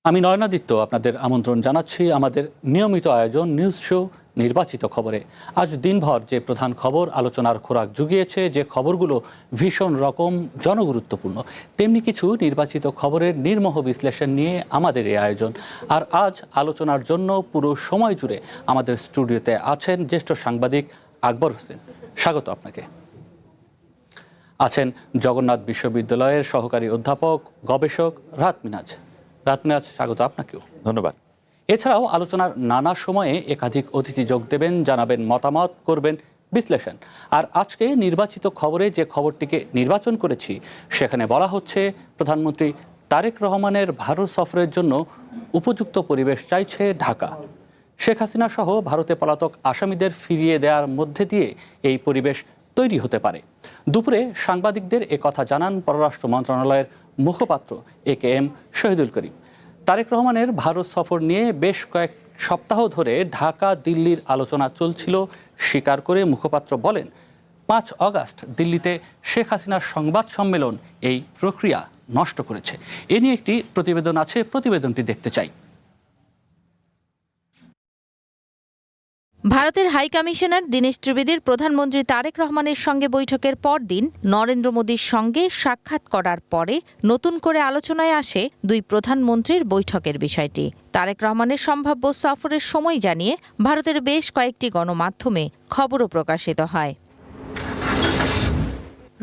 আমি নয়নাদিত্য আপনাদের আমন্ত্রণ জানাচ্ছি আমাদের নিয়মিত আয়োজন নিউজ শো নির্বাচিত খবরে। আজ দিনভর যে প্রধান খবর আলোচনার খোরাক জুগিয়েছে, যে খবরগুলো ভীষণ রকম জনগুরুত্বপূর্ণ, তেমনি কিছু নির্বাচিত খবরের নির্মোহ বিশ্লেষণ নিয়ে আমাদের এই আয়োজন। আর আজ আলোচনার জন্য পুরো সময় জুড়ে আমাদের স্টুডিওতে আছেন জ্যেষ্ঠ সাংবাদিক আকবর হোসেন। স্বাগত আপনাকে। আছেন জগন্নাথ বিশ্ববিদ্যালয়ের সহকারী অধ্যাপক গবেষক রাহাত মিনাজ। রাহাত মিনাজ, স্বাগত আপনাকেও। ধন্যবাদ। এছাড়াও আলোচনার নানা সময়ে একাধিক অতিথি যোগ দেবেন, জানাবেন মতামত, করবেন বিশ্লেষণ। আর আজকে নির্বাচিত খবরে যে খবরটিকে নির্বাচন করেছি সেখানে বলা হচ্ছে প্রধানমন্ত্রী তারেক রহমানের ভারত সফরের জন্য উপযুক্ত পরিবেশ চাইছে ঢাকা। শেখ হাসিনা সহ ভারতে পলাতক আসামিদের ফিরিয়ে দেওয়ার মধ্যে দিয়ে এই পরিবেশ তৈরি হতে পারে। দুপুরে সাংবাদিকদের একথা জানান পররাষ্ট্র মন্ত্রণালয়ের মুখপাত্র AKM শহীদুল করিম। তারেক রহমানের ভারত সফর নিয়ে বেশ কয়েক সপ্তাহ ধরে ঢাকা দিল্লির আলোচনা চলছিল স্বীকার করে মুখপাত্র বলেন, 5 অগাস্ট দিল্লিতে শেখ হাসিনার সংবাদ সম্মেলন এই প্রক্রিয়া নষ্ট করেছে। এ নিয়ে একটি প্রতিবেদন আছে, প্রতিবেদনটি দেখতে চাই। ভারতের হাই কমিশনার দীনেশ ত্রিবেদীর প্রধানমন্ত্রী তারেক রহমানের সঙ্গে বৈঠকের পরদিন নরেন্দ্র মোদীর সঙ্গে সাক্ষাৎ করার পরে নতুন করে আলোচনায় আসে দুই প্রধানমন্ত্রীর বৈঠকের বিষয়টি। তারেক রহমানের সম্ভাব্য সফরের সময় জানিয়ে ভারতের বেশ কয়েকটি গণমাধ্যমে খবরও প্রকাশিত হয়।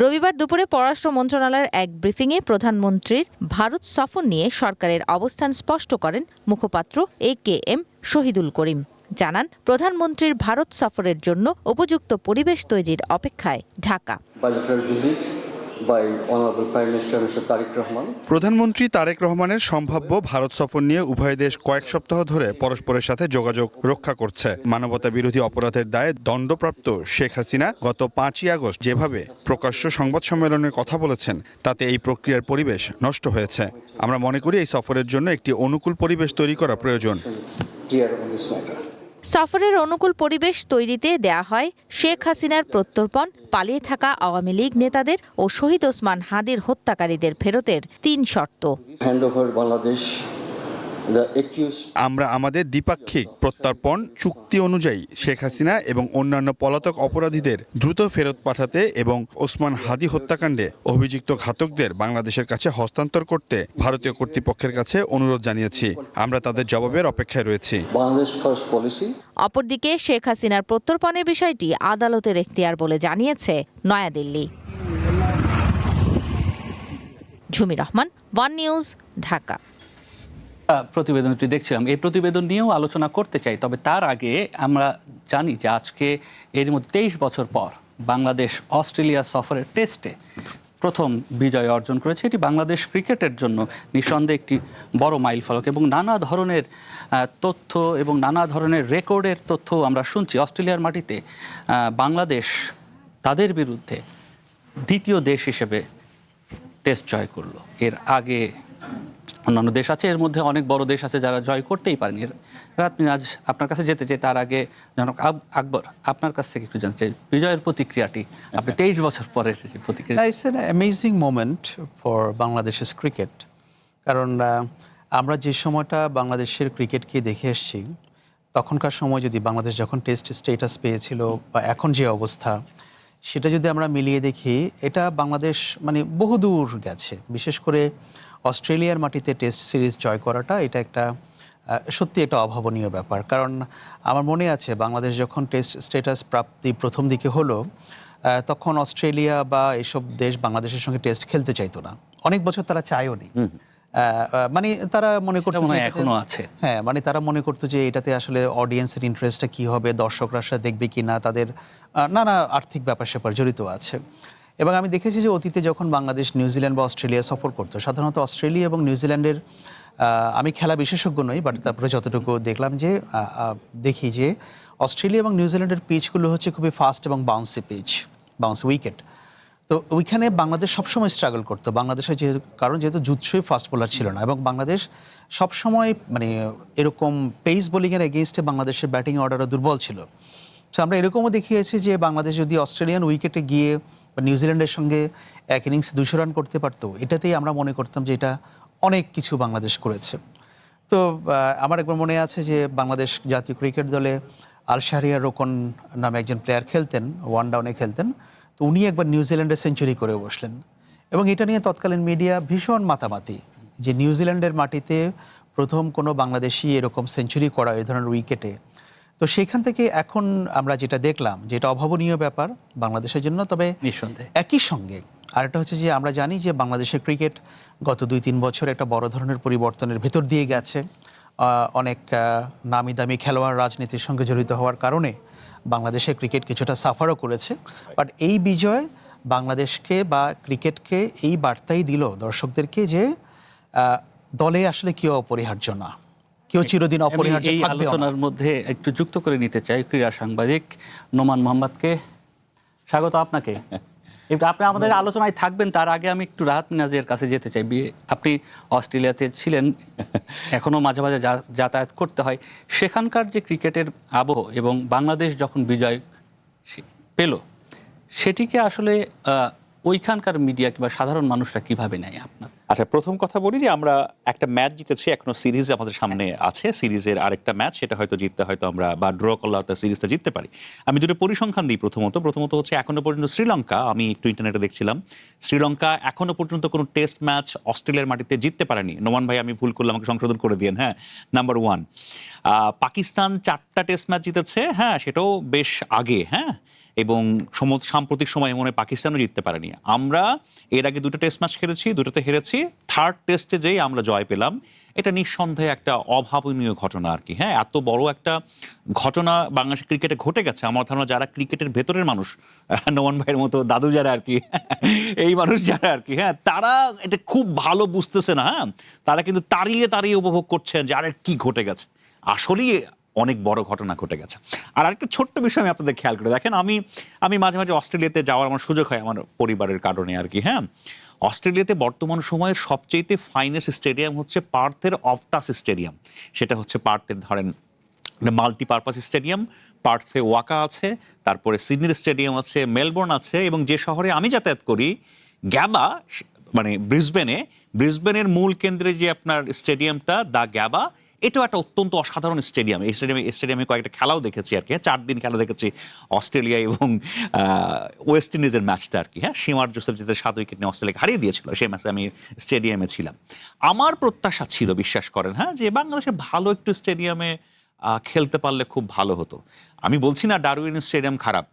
রবিবার দুপুরে পররাষ্ট্র মন্ত্রণালয়ের এক ব্রিফিংয়ে প্রধানমন্ত্রীর ভারত সফর নিয়ে সরকারের অবস্থান স্পষ্ট করেন মুখপাত্র AKM শহীদুল করিম। জানান, প্রধানমন্ত্রীর ভারত সফরের জন্য উপযুক্ত পরিবেশ তৈরির অপেক্ষায় ঢাকা। প্রধানমন্ত্রী তারেক রহমানের সম্ভাব্য ভারত সফর নিয়ে উভয় দেশ কয়েক সপ্তাহ ধরে পরস্পরের সাথে যোগাযোগ রক্ষা করছে। মানবতা বিরোধী অপরাধের দায়ে দণ্ডপ্রাপ্ত শেখ হাসিনা গত 5ই আগস্ট যেভাবে প্রকাশ্য সংবাদ সম্মেলনে কথা বলেছেন, তাতে এই প্রক্রিয়ার পরিবেশ নষ্ট হয়েছে। আমরা মনে করি এই সফরের জন্য একটি অনুকূল পরিবেশ তৈরি করা প্রয়োজন। সফরের অনুকূল পরিবেশ তৈরিতে দেয়া হয় শেখ হাসিনার প্রত্যর্পণ, পালিয়ে থাকা আওয়ামী লীগ নেতাদের ও শহীদ ওসমান হাদির হত্যাকারীদের ফেরতের 3 শর্ত। আমরা আমাদের দ্বিপাক্ষিক প্রত্যর্পণ চুক্তি অনুযায়ী শেখ হাসিনা এবং অন্যান্য পলাতক অপরাধীদের দ্রুত ফেরত পাঠাতে এবং ওসমান হাদি হত্যাকাণ্ডে অভিযুক্ত ঘাতকদের বাংলাদেশের কাছে হস্তান্তর করতে ভারতীয় কর্তৃপক্ষের কাছে অনুরোধ জানিয়েছি। আমরা তাদের জবাবের অপেক্ষায় রয়েছি। অপরদিকে শেখ হাসিনার প্রত্যর্পণের বিষয়টি আদালতের এখতিয়ার বলে জানিয়েছে নয়াদিল্লি। ঝুমি Rahman, one news, Dhaka. প্রতিবেদনটি দেখছিলাম, এই প্রতিবেদন নিয়েও আলোচনা করতে চাই। তবে তার আগে আমরা জানি যে আজকে এর মধ্যে 23 বছর পর বাংলাদেশ অস্ট্রেলিয়া সফরের টেস্টে প্রথম বিজয় অর্জন করেছে। এটি বাংলাদেশ ক্রিকেটের জন্য নিঃসন্দেহে একটি বড় মাইলফলক এবং নানা ধরনের তথ্য এবং নানা ধরনের রেকর্ডের তথ্য আমরা শুনছি। অস্ট্রেলিয়ার মাটিতে বাংলাদেশ তাদের বিরুদ্ধে দ্বিতীয় দেশ হিসেবে টেস্ট জয় করলো। এর আগে অন্যান্য দেশ আছে, এর মধ্যে অনেক বড় দেশ আছে যারা জয় করতেই পারেনি। রাহাত মিনাজ, আপনার কাছে যেতে চাই। তার আগে জনক আকবর, আপনার কাছ থেকে একটু জানতে চাই বিজয়ের প্রতিক্রিয়াটি, আপনি 23 বছর পরের প্রতিক্রিয়া। It's an amazing moment for বাংলাদেশের ক্রিকেট। কারণ আমরা যে সময়টা বাংলাদেশের ক্রিকেটকে দেখে এসেছি, তখনকার সময় যদি বাংলাদেশ যখন টেস্ট স্টেটাস পেয়েছিল বা এখন যে অবস্থা, সেটা যদি আমরা মিলিয়ে দেখি, এটা বাংলাদেশ মানে বহুদূর গেছে। বিশেষ করে অস্ট্রেলিয়ার মাটিতে টেস্ট সিরিজ জয় করাটা, এটা একটা সত্যি একটা অভাবনীয় ব্যাপার। কারণ আমার মনে আছে বাংলাদেশ যখন টেস্ট স্ট্যাটাস প্রাপ্তি প্রথম দিকে হলো, তখন অস্ট্রেলিয়া বা এসব দেশ বাংলাদেশের সঙ্গে টেস্ট খেলতে চাইতো না। অনেক বছর তারা চায়ও নি। মানে তারা মনে করতো এখনো আছে, হ্যাঁ, মানে তারা মনে করতো যে এটাতে আসলে অডিয়েন্সের ইন্টারেস্টটা কী হবে, দর্শকরা দেখবে কি না, তাদের নানা আর্থিক ব্যাপার স্যাপার জড়িত আছে। এবং আমি দেখেছি যে অতীতে যখন বাংলাদেশ নিউজিল্যান্ড বা অস্ট্রেলিয়া সফর করতো, সাধারণত অস্ট্রেলিয়া এবং নিউজিল্যান্ডের, আমি খেলা বিশেষজ্ঞ নই, বাট তারপরে যতটুকু দেখলাম যে দেখি যে অস্ট্রেলিয়া এবং নিউজিল্যান্ডের পিচগুলো হচ্ছে খুবই ফাস্ট এবং বাউন্সি পিচ, বাউন্স উইকেট। তো ওইখানে বাংলাদেশ সবসময় স্ট্রাগল করতো। বাংলাদেশের যেহেতু জুৎসই ফাস্ট বোলার ছিল না, এবং বাংলাদেশ সবসময় মানে এরকম পেস বোলিংয়ের এগেনস্টে বাংলাদেশের ব্যাটিং অর্ডারও দুর্বল ছিল। সো আমরা এরকমও দেখিয়েছি যে বাংলাদেশ যদি অস্ট্রেলিয়ান উইকেটে গিয়ে বা নিউজিল্যান্ডের সঙ্গে এক ইনিংস 200 রান করতে পারতো, এটাতেই আমরা মনে করতাম যে এটা অনেক কিছু বাংলাদেশ করেছে। তো আমার একবার মনে আছে যে বাংলাদেশ জাতীয় ক্রিকেট দলে আল শাহরিয়ার রোকন নামে একজন প্লেয়ার খেলতেন, ওয়ান ডাউনে খেলতেন। তো উনি একবার নিউজিল্যান্ডে সেঞ্চুরি করে বসলেন এবং এটা নিয়ে তৎকালীন মিডিয়া ভীষণ মাতামাতি যে নিউজিল্যান্ডের মাটিতে প্রথম কোনো বাংলাদেশি এরকম সেঞ্চুরি করা এই ধরনের উইকেটে। তো সেখান থেকে এখন আমরা যেটা দেখলাম যে এটা অভাবনীয় ব্যাপার বাংলাদেশের জন্য। তবে নিঃসন্দেহে একই সঙ্গে আরেকটা হচ্ছে যে আমরা জানি যে বাংলাদেশের ক্রিকেট গত 2-3 বছর একটা বড় ধরনের পরিবর্তনের ভেতর দিয়ে গেছে। অনেক নামি দামি খেলোয়াড় রাজনীতির সঙ্গে জড়িত হওয়ার কারণে বাংলাদেশের ক্রিকেট কিছুটা সাফারও করেছে। বাট এই বিজয় বাংলাদেশকে বা ক্রিকেটকে এই বার্তাই দিল দর্শকদেরকে যে দলে আসলে কেউ অপরিহার্য না, কেউ চিরদিন অপরিহার্য এই থাকবেও না। আলোচনার মধ্যে একটু যুক্ত করে নিতে চাই ক্রীড়া সাংবাদিক নোমান মোহাম্মদকে। স্বাগত আপনাকে। একটু আপনি আমাদের আলোচনায় থাকবেন, তার আগে আমি একটু রাহাত মিনাজের কাছে যেতে চাই। আপনি অস্ট্রেলিয়াতে ছিলেন, এখনও মাঝে মাঝে যাতায়াত করতে হয়। সেখানকার যে ক্রিকেটের আবহ এবং বাংলাদেশ যখন বিজয় পেল, সেটিকে আসলে ওইখানকার মিডিয়া কিংবা সাধারণ মানুষরা কিভাবে নেয় আপনার? আচ্ছা, প্রথম কথা বলি যে আমরা একটা ম্যাচ জিতেছি, এখনো সিরিজ আমাদের সামনে আছে। সিরিজের আরেকটা ম্যাচ, সেটা হয়তো জিততে হয়তো আমরা বা ড্র করলে হয়তো সিরিজটা জিততে পারি। আমি দুটো পরিসংখ্যান দিই। প্রথমত হচ্ছে এখনো পর্যন্ত শ্রীলঙ্কা, আমি একটু ইন্টারনেটে দেখছিলাম, শ্রীলঙ্কা এখনো পর্যন্ত কোনো টেস্ট ম্যাচ অস্ট্রেলিয়ার মাটিতে জিততে পারেনি। নোমান ভাই, আমি ভুল করলে আমাকে সংশোধন করে দিয়েন। হ্যাঁ, নাম্বার 1। পাকিস্তান 4টা টেস্ট ম্যাচ জিতেছে, হ্যাঁ সেটাও বেশ আগে, হ্যাঁ, এবং সাম্প্রতিক সময়ে মনে হয় পাকিস্তানও জিততে পারেনি। আমরা এর আগে 2টা টেস্ট ম্যাচ খেলেছি, 2টাতে হেরেছি। থার্ড টেস্টে যেই আমরা জয় পেলাম, এটা নিঃসন্দেহে একটা অভাবনীয় ঘটনা আর কি। হ্যাঁ, এত বড় একটা ঘটনা বাংলাদেশের ক্রিকেটে ঘটে গেছে। আমার ধারণা যারা ক্রিকেটের ভেতরের মানুষ, নোমান ভাইয়ের মতো দাদু যারা আর কি, এই মানুষ যারা আর কি, হ্যাঁ, তারা এটা খুব ভালো বুঝতেছে না। হ্যাঁ, তারা কিন্তু তাড়িয়ে উপভোগ করছেন যে আরে কি ঘটে গেছে। আসলেই অনেক বড় ঘটনা ঘটে গেছে। আর আরেকটা ছোট্ট বিষয় আমি আপনাদের খেয়াল করে দেখেন, আমি মাঝে মাঝে অস্ট্রেলিয়াতে যাওয়ার আমার সুযোগ হয় আমার পরিবারের কারণে আর কি। হ্যাঁ, অস্ট্রেলিয়াতে বর্তমান সময়ের সবচেয়ে ফাইনেস্ট স্টেডিয়াম হচ্ছে পার্থের অফটাস স্টেডিয়াম। সেটা হচ্ছে পার্থের ধরেন মাল্টিপারপাস স্টেডিয়াম। পার্থে ওয়াকা আছে, তারপরে সিডনির স্টেডিয়াম আছে, মেলবোর্ন আছে, এবং যে শহরে আমি যাতায়াত করি গ্যাবা, মানে ব্রিসবেনের মূল কেন্দ্রে যে আপনার স্টেডিয়ামটা দ্য গ্যাবা, এটাও একটা অত্যন্ত অসাধারণ স্টেডিয়াম। এই স্টেডিয়ামে কয়েকটা খেলাও দেখেছি আর কি। 4 দিন খেলা দেখেছি, অস্ট্রেলিয়া এবং ওয়েস্ট ইন্ডিজের ম্যাচটা আর কি। হ্যাঁ, সীমার জোসেফ যেতে 7 উইকেট নিয়ে অস্ট্রেলিয়াকে হারিয়ে দিয়েছিল, সেই ম্যাচে আমি স্টেডিয়ামে ছিলাম। আমার প্রত্যাশা ছিল, বিশ্বাস করেন, হ্যাঁ, যে বাংলাদেশে ভালো একটু স্টেডিয়ামে খেলতে পারলে খুব ভালো হতো। আমি বলছি না ডারউইন স্টেডিয়াম খারাপ,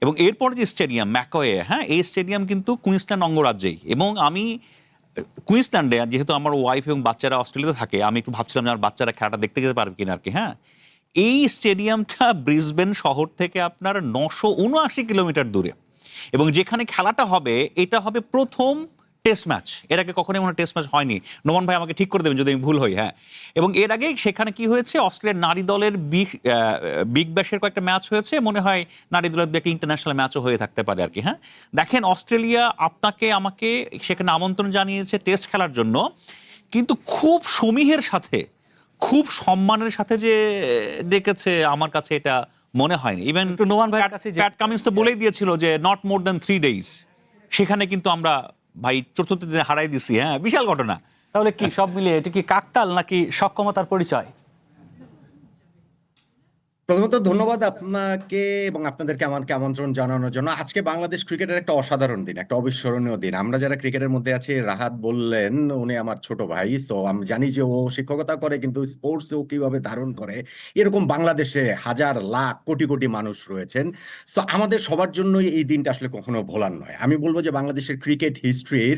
এবং এরপর যে স্টেডিয়াম ম্যাকওয়ে, হ্যাঁ, এই স্টেডিয়াম কিন্তু কুইন্সল্যান্ড অঙ্গরাজ্যেই। এবং আমি কুইন্সল্যান্ডে, যেহেতু আমার ওয়াইফ এবং বাচ্চারা অস্ট্রেলিয়াতে থাকে, আমি একটু ভাবছিলাম যে আমার বাচ্চারা খেলাটা দেখতে যেতে পারবে কিনা আর কি। হ্যাঁ, এই স্টেডিয়ামটা ব্রিসবেন শহর থেকে আপনার 979 কিলোমিটার দূরে, এবং যেখানে খেলাটা হবে এটা হবে প্রথম টেস্ট ম্যাচ। এর আগে কখনোই মনে টেস্ট ম্যাচ হয়নি। নোমান ভাই আমাকে ঠিক করে দেবেন যদি আমি ভুল হই। হ্যাঁ, এবং এর আগে সেখানে কি হয়েছে, অস্ট্রেলিয়ার নারী দলের বিগ ব্যাশের কয়েকটা ম্যাচ হয়েছে, মনে হয় নারী দলের একটা ইন্টারন্যাশনাল ম্যাচও হয়ে থাকতে পারে আর কি। হ্যাঁ, দেখেন, অস্ট্রেলিয়া আপনাকে আমাকে সেখানে আমন্ত্রণ জানিয়েছে টেস্ট খেলার জন্য, কিন্তু খুব সমীহের সাথে, খুব সম্মানের সাথে যে ডেকেছে, আমার কাছে এটা মনে হয়নি। ইভেন নোমান ভাইয়ের কাছে প্যাট কামিন্স তো বলেই দিয়েছিল যে নট মোর দ্যান 3 days। সেখানে কিন্তু আমরা ভাই 4র্থ দিনে হারাই দিছি। হ্যাঁ, বিশাল ঘটনা। তাহলে কি সব মিলিয়ে এটা কি কাকতাল নাকি সক্ষমতার পরিচয়? প্রথমত ধন্যবাদ আপনাকে এবং আপনাদেরকে আমাকে আমন্ত্রণ জানানোর জন্য। আজকে বাংলাদেশ ক্রিকেটের একটা অসাধারণ দিন, একটা অবিস্মরণীয় দিন। আমরা যারা ক্রিকেটের মধ্যে আছি, রাহাত বললেন উনি আমার ছোট ভাই, সো আমি জানি যে ও শিক্ষকতা করে, কিন্তু স্পোর্টসে ও কিভাবে ধারণ করে, এরকম বাংলাদেশে হাজার লাখ কোটি কোটি মানুষ রয়েছেন। সো আমাদের সবার জন্যই এই দিনটা আসলে কখনো ভোলার নয়। আমি বলবো যে বাংলাদেশের ক্রিকেট হিস্ট্রির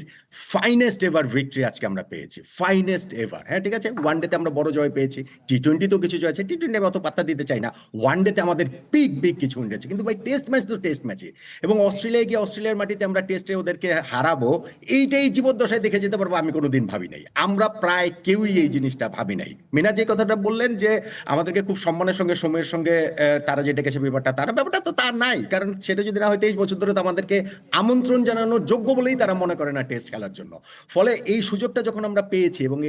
ফাইনেস্ট এভার ভিক্টরি আজকে আমরা পেয়েছি, ফাইনেস্ট এভার। হ্যাঁ, ঠিক আছে, ওয়ানডেতে আমরা বড় জয় পেয়েছি, টি-20তেও কিছু জয় আছে, টি-20 আমি অত পাত্তা দিতে চাই না। ওয়ানডেতে আমাদের বিগ কিছু উঠেছে, কিন্তু ভাই টেস্ট ম্যাচ তো টেস্ট ম্যাচই। এবং অস্ট্রেলিয়ায় গিয়ে অস্ট্রেলিয়ার মাটিতে আমরা টেস্টে ওদেরকে হারাবো, এইটাই জীবদ্দশায় দেখে যেতে পারবো, আমি কোনোদিন ভাবি নাই। আমরা প্রায় কেউই এই জিনিসটা ভাবি নাই। মিনা যে কথাটা বললেন যে আমাদেরকে খুব সম্মানের সঙ্গে, সময়ের সঙ্গে তারা যে ডেকেছে ব্যাপারটা তো তার নাই। কারণ সেটা যদি না হয় 23 বছর ধরে তো আমাদেরকে আমন্ত্রণ জানানোর যোগ্য বলেই তারা মনে করে না টেস্ট খেলার জন্য। ফলে এই সুযোগটা যখন আমরা পেয়েছি এবং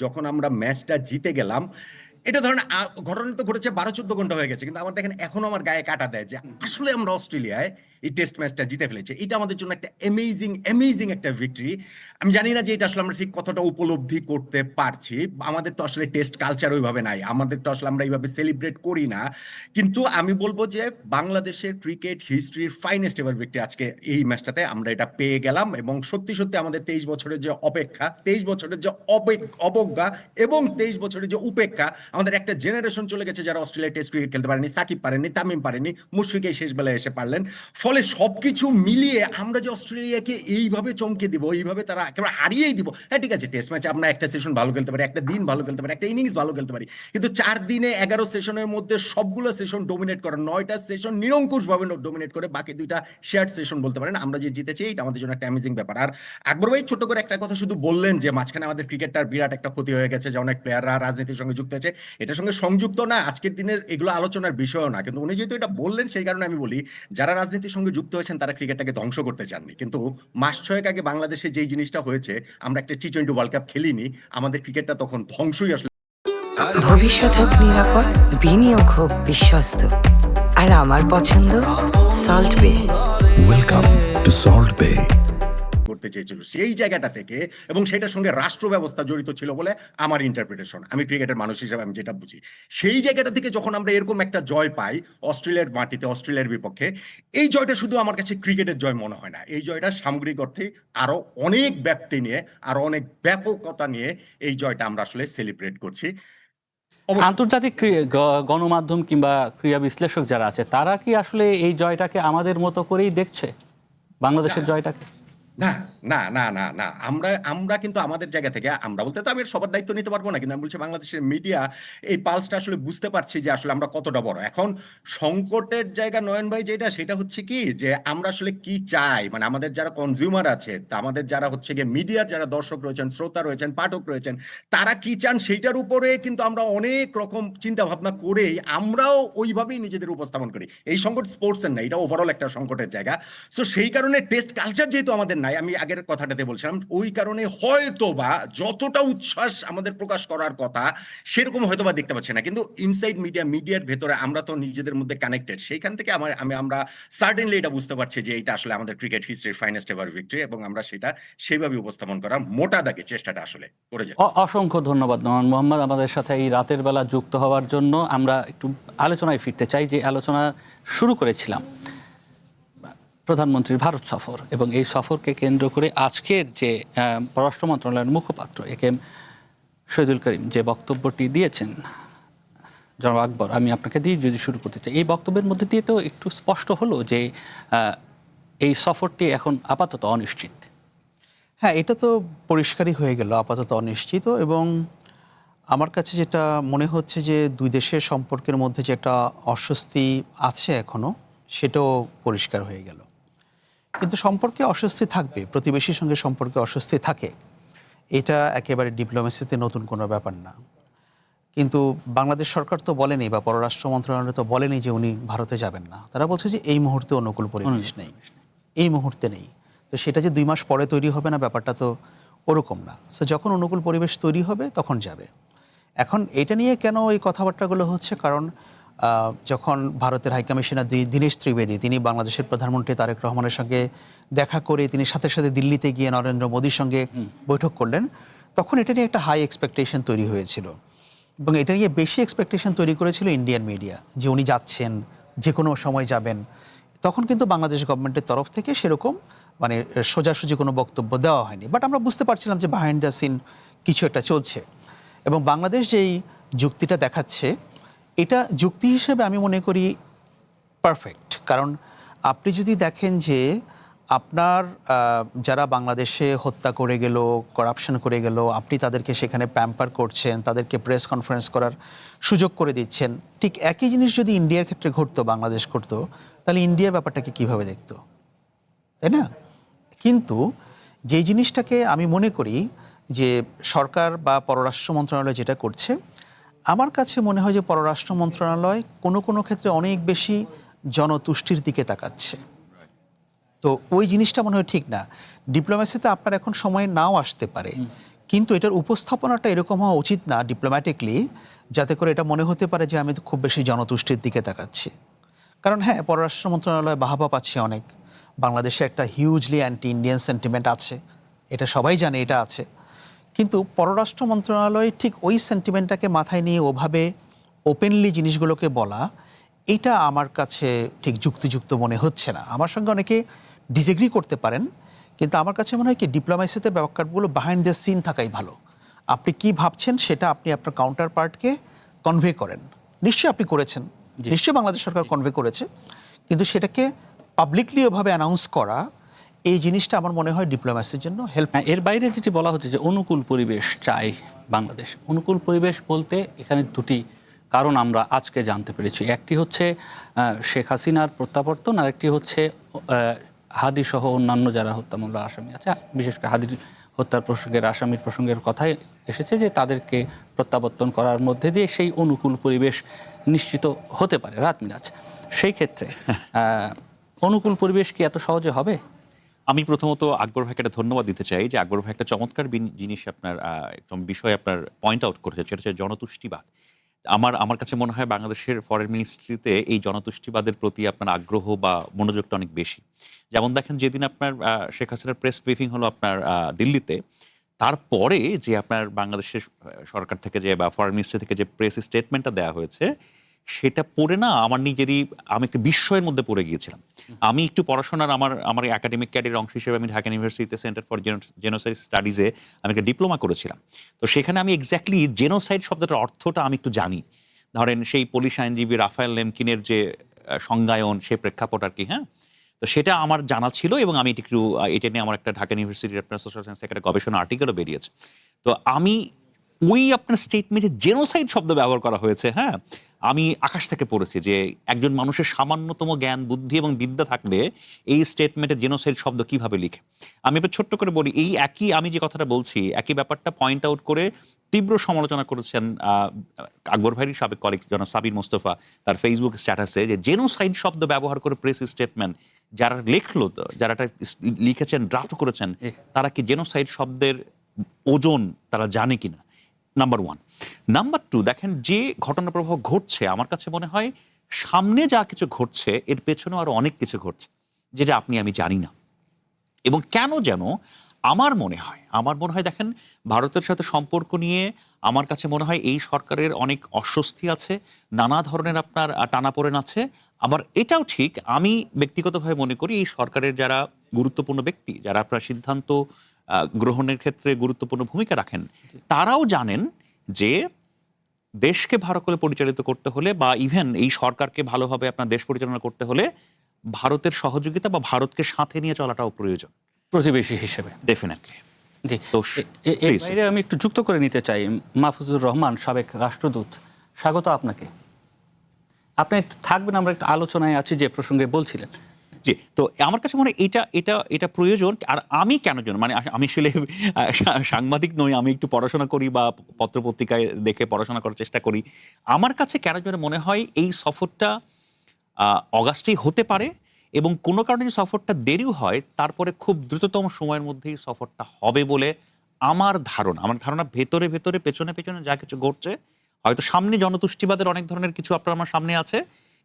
যখন আমরা ম্যাচটা জিতে গেলাম, এটা ধরেন ঘটনা তো ঘটেছে 12-14 ঘন্টা হয়ে গেছে, কিন্তু আমার দেখেন এখনো আমার গায়ে কাটা দেয় যে আসলে আমরা অস্ট্রেলিয়ায় এই টেস্ট ম্যাচটা জিতে ফেলেছে। এটা আমাদের জন্য একটা অ্যামেজিং একটা ভিক্টরি। আমি জানি না যে এটা আসলে আমরা ঠিক কতটা উপলব্ধি করতে পারছি। আমাদের তো আসলে টেস্ট কালচার ওইভাবে নাই, আমাদের তো আসলে আমরা এইভাবে সেলিব্রেট করি না। কিন্তু আমি বলবো যে বাংলাদেশের ক্রিকেট হিস্ট্রির ফাইনেস্ট এভার ভিক্টরি আজকে এই ম্যাচটাতে আমরা এটা পেয়ে গেলাম। এবং সত্যি সত্যি আমাদের 23 বছরের যে অপেক্ষা, 23 বছরের যে অবজ্ঞা এবং 23 বছরের যে উপেক্ষা, আমাদের একটা জেনারেশন চলে গেছে যারা অস্ট্রেলিয়া টেস্ট ক্রিকেট খেলতে পারেনি, সাকিব পারেনি, তামিম পারেনি, মুশফিক এই শেষ বেলায় এসে পারলেন। ফলে সবকিছু মিলিয়ে আমরা যে অস্ট্রেলিয়াকে এইভাবে চমকে দিব, এইভাবে তারা একেবারে হারিয়েই দিব। হ্যাঁ ঠিক আছে, টেস্ট ম্যাচে আমরা একটা সেশন ভালো খেলতে পারি, একটা দিন ভালো খেলতে পারি, একটা ইনিংস ভালো খেলতে পারি, কিন্তু 4 দিনে 11 সেশনের মধ্যে সবগুলো সেশন ডোমিনেট করা, 9টা সেশন নিরঙ্কুশভাবে ডোমিনেট করে বাকি 2টা শেয়ার সেশন বলতে পারেন আমরা যে জিতেছি, এটা আমাদের জন্য একটা অ্যামেজিং ব্যাপার। আর আকবর ভাই ছোট করে একটা কথা শুধু বললেন যে মাঝখানে আমাদের ক্রিকেটটার বিরাট একটা ক্ষতি হয়ে গেছে, যে অনেক প্লেয়াররা রাজনীতির সঙ্গে যুক্ত আছে। এটার সঙ্গে সংযুক্ত না, আজকের দিনের এগুলো আলোচনার বিষয়ও না, কিন্তু উনি যেহেতু এটা বললেন সেই কারণে আমি বলি, যারা রাজনীতির সঙ্গে যুক্ত হয়েছেন তারা ক্রিকেটটাকে ধ্বংস করতে চাননি। কিন্তু মাস 6 আগে বাংলাদেশে যেই জিনিসটা হয়েছে, আমরা একটা টি-20 ওয়ার্ল্ড কাপ খেলিনি, আমাদের ক্রিকেটটা তখন ধ্বংসই আসলে ভবিষ্যৎ হোক নিরাপদ, বিনিয়োগ হোক বিশ্বস্ত, আর আমার পছন্দ সল্ট বে। ওয়েলকাম টু সল্ট বে। করতে চেয়েছিল সেই জায়গাটা থেকে, এবং সেটার সঙ্গে রাষ্ট্র ব্যবস্থা জড়িত ছিল বলে আমার ইন্টারপ্রিটেশন, আমি ক্রিকেটের মানুষ হিসেবে আমি যেটা বুঝি। সেই জায়গাটা থেকে যখন আমরা এরকম একটা জয় পাই অস্ট্রেলিয়ার মাটিতে, অস্ট্রেলিয়ার বিপক্ষে, এই জয়টা শুধু আমার কাছে ক্রিকেটের জয় মনে হয় না, এই জয়টা সামগ্রিক অর্থে আরো অনেক ব্যাপ্তি নিয়ে, আরো অনেক ব্যাপকতা নিয়ে এই জয়টা আমরা আসলে সেলিব্রেট করছি। আন্তর্জাতিক গণমাধ্যম কিংবা ক্রীড়া বিশ্লেষক যারা আছে তারা কি আসলে এই জয়টাকে আমাদের মতো করেই দেখছে, বাংলাদেশের জয়টাকে? না না না না না, আমরা কিন্তু আমাদের জায়গা থেকে, আমরা বলতে তো আমি সবার দায়িত্ব নিতে পারবো না, কিন্তু আমি বলছি বাংলাদেশের মিডিয়া এই পালসটা আসলে বুঝতে পারছি যে আসলে আমরা কতটা বড়। এখন সংকটের জায়গা নয়ন ভাই যেটা, সেটা হচ্ছে কি যে আমরা আসলে কি চাই, মানে আমাদের যারা কনজিউমার আছে, তা আমাদের যারা হচ্ছে গিয়ে মিডিয়ার যারা দর্শক রয়েছেন, শ্রোতা রয়েছেন, পাঠক রয়েছেন, তারা কি চান সেইটার উপরে কিন্তু আমরা অনেক রকম চিন্তা ভাবনা করেই আমরাও ওইভাবেই নিজেদের উপস্থাপন করি। এই সংকট স্পোর্টসের না, এটা ওভারঅল একটা সংকটের জায়গা। সো সেই কারণে টেস্ট কালচার যেহেতু আমাদের নাই, আমি আগের কথাটাতে বলছিলাম, ওই কারণে হয়তোবা যতটা উচ্ছ্বাস আমাদের প্রকাশ করার কথা সেরকম হয়তোবা দেখতে পাচ্ছি না। কিন্তু ইনসাইড মিডিয়ার ভেতরে আমরা তো নিজেদের মধ্যে কানেক্টেড, সেইখান থেকে আমরা সার্টেনলি এটা বুঝতে পারছি যে এটা আসলে আমাদের ক্রিকেট হিস্ট্রির ফাইনেস্ট এভার ভিক্টরি, এবং আমরা সেটা সেইভাবে উপস্থাপন করার মোটা দাগে চেষ্টাটা আসলে করে যাচ্ছি। অসংখ্য ধন্যবাদ নয়ন মোহাম্মদ আমাদের সাথে এই রাতের বেলা যুক্ত হওয়ার জন্য। আমরা একটু আলোচনায় ফিরতে চাই, যে আলোচনা শুরু করেছিলাম প্রধানমন্ত্রীর ভারত সফর, এবং এই সফরকে কেন্দ্র করে আজকের যে পররাষ্ট্র মন্ত্রণালয়ের মুখপাত্র একেএম শহীদুল করিম যে বক্তব্যটি দিয়েছেন, জনাব আকবর আমি আপনাকে দিয়ে যদি শুরু করতে চাই, এই বক্তব্যের মধ্যে দিয়ে তো একটু স্পষ্ট হলো যে এই সফরটি এখন আপাতত অনিশ্চিত। হ্যাঁ, এটা তো পরিষ্কারই হয়ে গেল আপাতত অনিশ্চিত, এবং আমার কাছে যেটা মনে হচ্ছে যে দুই দেশের সম্পর্কের মধ্যে যে একটা অস্বস্তি আছে এখনও, সেটাও পরিষ্কার হয়ে গেল। কিন্তু সম্পর্কে অস্বস্তি থাকবে, প্রতিবেশীর সঙ্গে সম্পর্কে অস্বস্তি থাকে, এটা একেবারে ডিপ্লোমেসিতে নতুন কোনো ব্যাপার না। কিন্তু বাংলাদেশ সরকার তো বলেনি, বা পররাষ্ট্র মন্ত্রণালয় তো বলেনি যে উনি ভারতে যাবেন না। তারা বলছে যে এই মুহূর্তে অনুকূল পরিবেশ নেই, এই মুহূর্তে নেই। তো সেটা যে 2 মাস পরে তৈরি হবে না, ব্যাপারটা তো ওরকম না। সো যখন অনুকূল পরিবেশ তৈরি হবে তখন যাবে। এখন এটা নিয়ে কেন এই কথাবার্তাগুলো হচ্ছে, কারণ যখন ভারতের হাইকমিশনার দীনেশ ত্রিবেদী তিনি বাংলাদেশের প্রধানমন্ত্রী তারেক রহমানের সঙ্গে দেখা করে তিনি সাথে সাথে দিল্লিতে গিয়ে নরেন্দ্র মোদীর সঙ্গে বৈঠক করলেন, তখন এটা নিয়ে একটা হাই এক্সপেকটেশন তৈরি হয়েছিল, এবং এটা নিয়ে বেশি এক্সপেকটেশন তৈরি করেছিল ইন্ডিয়ান মিডিয়া, যে উনি যাচ্ছেন, যে কোনো সময় যাবেন। তখন কিন্তু বাংলাদেশ গভর্নমেন্টের তরফ থেকে সেরকম মানে সোজাসুজি কোনো বক্তব্য দেওয়া হয়নি, বাট আমরা বুঝতে পারছিলাম যে বিহাইন্ড দ্য সিন কিছু একটা চলছে। এবং বাংলাদেশ যেই যুক্তিটা দেখাচ্ছে, এটা যুক্তি হিসেবে আমি মনে করি পারফেক্ট। কারণ আপনি যদি দেখেন যে আপনার যারা বাংলাদেশে হত্যা করে গেল, করাপশন করে গেল, আপনি তাদেরকে সেখানে প্যাম্পার করছেন, তাদেরকে প্রেস কনফারেন্স করার সুযোগ করে দিচ্ছেন, ঠিক একই জিনিস যদি ইন্ডিয়ার ক্ষেত্রে ঘটতো, বাংলাদেশ করতো, তাহলে ইন্ডিয়া ব্যাপারটাকে কীভাবে দেখতো, তাই না? কিন্তু যেই জিনিসটাকে আমি মনে করি যে সরকার বা পররাষ্ট্র মন্ত্রণালয় যেটা করছে, আমার কাছে মনে হয় যে পররাষ্ট্র মন্ত্রণালয় কোনো কোনো ক্ষেত্রে অনেক বেশি জনতুষ্টির দিকে তাকাচ্ছে। তো ওই জিনিসটা মনে হয় ঠিক না। ডিপ্লোম্যাসিতে আপনার এখন সময় নাও আসতে পারে, কিন্তু এটার উপস্থাপনাটা এরকম হওয়া উচিত না ডিপ্লোম্যাটিকলি, যাতে করে এটা মনে হতে পারে যে আমি তো খুব বেশি জনতুষ্টির দিকে তাকাচ্ছি। কারণ হ্যাঁ, পররাষ্ট্র মন্ত্রণালয় বাহবা পাচ্ছে অনেক, বাংলাদেশে একটা হিউজলি অ্যান্টি ইন্ডিয়ান সেন্টিমেন্ট আছে, এটা সবাই জানে, এটা আছে। কিন্তু পররাষ্ট্র মন্ত্রণালয় ঠিক ওই সেন্টিমেন্টটাকে মাথায় নিয়ে ওভাবে ওপেনলি জিনিসগুলোকে বলা, এটা আমার কাছে ঠিক যুক্তিযুক্ত মনে হচ্ছে না। আমার সঙ্গে অনেকে ডিসএগ্রি করতে পারেন, কিন্তু আমার কাছে মনে হয় কি ডিপ্লোম্যাসিতে ব্যাপারগুলো বিহাইন্ড দ্য সিন থাকাই ভালো। আপনি কি ভাবছেন সেটা আপনি আপনার কাউন্টার পার্টকে কনভে করেন। নিশ্চয়ই আপনি করেছেন, নিশ্চয়ই বাংলাদেশ সরকার কনভে করেছে, কিন্তু সেটাকে পাবলিকলি ওভাবে অ্যানাউন্স করা, এই জিনিসটা আমার মনে হয় ডিপ্লোম্যাসির জন্য হেল্প। এর বাইরে যেটি বলা হচ্ছে যে অনুকূল পরিবেশ চাই বাংলাদেশ। অনুকূল পরিবেশ বলতে এখানে দুটি কারণ আমরা আজকে জানতে পেরেছি। একটি হচ্ছে শেখ হাসিনার প্রত্যাবর্তন, আর একটি হচ্ছে হাদি সহ অন্যান্য যারা হত্যা মামলার আসামি আছে, বিশেষ করে হাদির হত্যার প্রসঙ্গের আসামির প্রসঙ্গের কথাই এসেছে যে তাদেরকে প্রত্যাবর্তন করার মধ্যে দিয়ে সেই অনুকূল পরিবেশ নিশ্চিত হতে পারে রাত মিরাজ। সেই ক্ষেত্রে অনুকূল পরিবেশ কি এত সহজে হবে? আমি প্রথমত আকবর ভাইকে একটা ধন্যবাদ দিতে চাই যে আকবর ভাই একটা চমৎকার জিনিস আপনার একদম বিষয় আপনার পয়েন্ট আউট করেছে, সেটা হচ্ছে জনতুষ্টিবাদ। আমার কাছে মনে হয় বাংলাদেশের ফরেন মিনিস্ট্রিতে এই জনতুষ্টিবাদের প্রতি আপনার আগ্রহ বা মনোযোগটা অনেক বেশি। যেমন দেখেন, যেদিন আপনার শেখ হাসিনার প্রেস ব্রিফিং হলো আপনার দিল্লিতে, তারপরে যে আপনার বাংলাদেশের সরকার থেকে যে বা ফরেন মিনিস্ট্রি থেকে যে প্রেস স্টেটমেন্টটা দেওয়া হয়েছে, সেটা পড়ে না আমার নিজেরই, আমি একটা বিস্ময়ের মধ্যে পড়ে গিয়েছিলাম। আমি একটু পড়াশোনার আমার একাডেমিক ক্যারিয়ার অংশ হিসেবে আমি ঢাকা ইউনিভার্সিটিতে সেন্টার ফর জেনোসাইড স্টাডিজে আমি একটা ডিপ্লোমা করেছিলাম। তো সেখানে আমি এক্স্যাক্টলি জেনোসাইড শব্দটার অর্থটা আমি একটু জানি। ধরেন সেই পুলিশ আইনজীবী রাফায়েল লেমকিনের যে সংজ্ঞায়ন, সে প্রেক্ষাপট আর কি, হ্যাঁ, তো সেটা আমার জানা ছিল এবং আমি এটা নিয়ে আমার একটা ঢাকা ইউনিভার্সিটির আপনার সোশ্যাল সায়েন্স একটা গবেষণা আর্টিকেলও বেরিয়েছে। তো আমি ওই আপনার স্টেটমেন্টে জেনোসাইড শব্দ ব্যবহার করা হয়েছে, হ্যাঁ, আমি আকাশ থেকে পড়েছি যে একজন মানুষের সামান্যতম জ্ঞান, বুদ্ধি এবং বিদ্যা থাকলে এই স্টেটমেন্টে জেনোসাইড শব্দ কিভাবে লিখে। আমি এবার ছোট্ট করে বলি, এই একই আমি যে কথাটা বলছি একই ব্যাপারটা পয়েন্ট আউট করে তীব্র সমালোচনা করেছেন আকবর ভাইয়ের সাবেক কলিগ জনাব সাবির মোস্তফা তার ফেসবুক স্ট্যাটাসে, যে জেনোসাইড শব্দ ব্যবহার করে প্রেস স্টেটমেন্ট যারা লিখলো, যারা লিখেছেন, ড্রাফট করেছেন, তারা কি জেনোসাইড শব্দের ওজন তারা জানে কিনা, নাম্বার ওয়ান। নাম্বার টু, দেখেন যে ঘটনা প্রবাহ ঘটছে, আমার কাছে মনে হয় সামনে যা কিছু ঘটছে এর পেছনেও আরো অনেক কিছু ঘটছে যেটা আমি জানি না। এবং কেন যেন আমার মনে হয় দেখেন, ভারতের সাথে সম্পর্ক নিয়ে আমার কাছে মনে হয় এই সরকারের অনেক অস্বস্তি আছে, নানা ধরনের আপনার টানাপোড়েন আছে। আবার এটাও ঠিক, আমি ব্যক্তিগতভাবে মনে করি এই সরকারের যারা গুরুত্বপূর্ণ ব্যক্তি, যারা আপনার সিদ্ধান্ত গ্রহণের ক্ষেত্রে গুরুত্বপূর্ণ ভূমিকা রাখেন, তারাও জানেন যে দেশকে ভালো করে পরিচালিত করতে হলে বা ইভেন এই সরকারকে ভালোভাবে আপনার দেশ পরিচালনা করতে হলে ভারতের সহযোগিতা বা ভারতকে সাথে নিয়ে চলাটাও প্রয়োজন প্রতিবেশী হিসেবে। ডেফিনেটলি। জি, তো এর বাইরে আমি একটু যুক্ত করে নিতে চাই, মাহফুজুর রহমান সাবেক রাষ্ট্রদূত, স্বাগত আপনাকে। আপনি একটু থাকবেন, আমরা একটু আলোচনায় আছি যে প্রসঙ্গে বলছিলেন। জি, তো আমার কাছে মনে হয় এটা প্রয়োজন। আর আমি কেন জন্য, মানে আমি আসলে সাংবাদিক নই, আমি একটু পড়াশোনা করি বা পত্রপত্রিকায় দেখে পড়াশোনা করার চেষ্টা করি। আমার কাছে কেন যেন মনে হয় এই সফরটা অগাস্টেই হতে পারে, এবং কোনো কারণে যদি সফরটা দেরিও হয় তারপরে খুব দ্রুততম সময়ের মধ্যেই সফরটা হবে বলে আমার ধারণা। ভেতরে ভেতরে পেছনে পেছনে যা কিছু ঘটছে, হয়তো সামনে জনতুষ্টিবাদের অনেক ধরনের কিছু আপনার আমার সামনে আছে,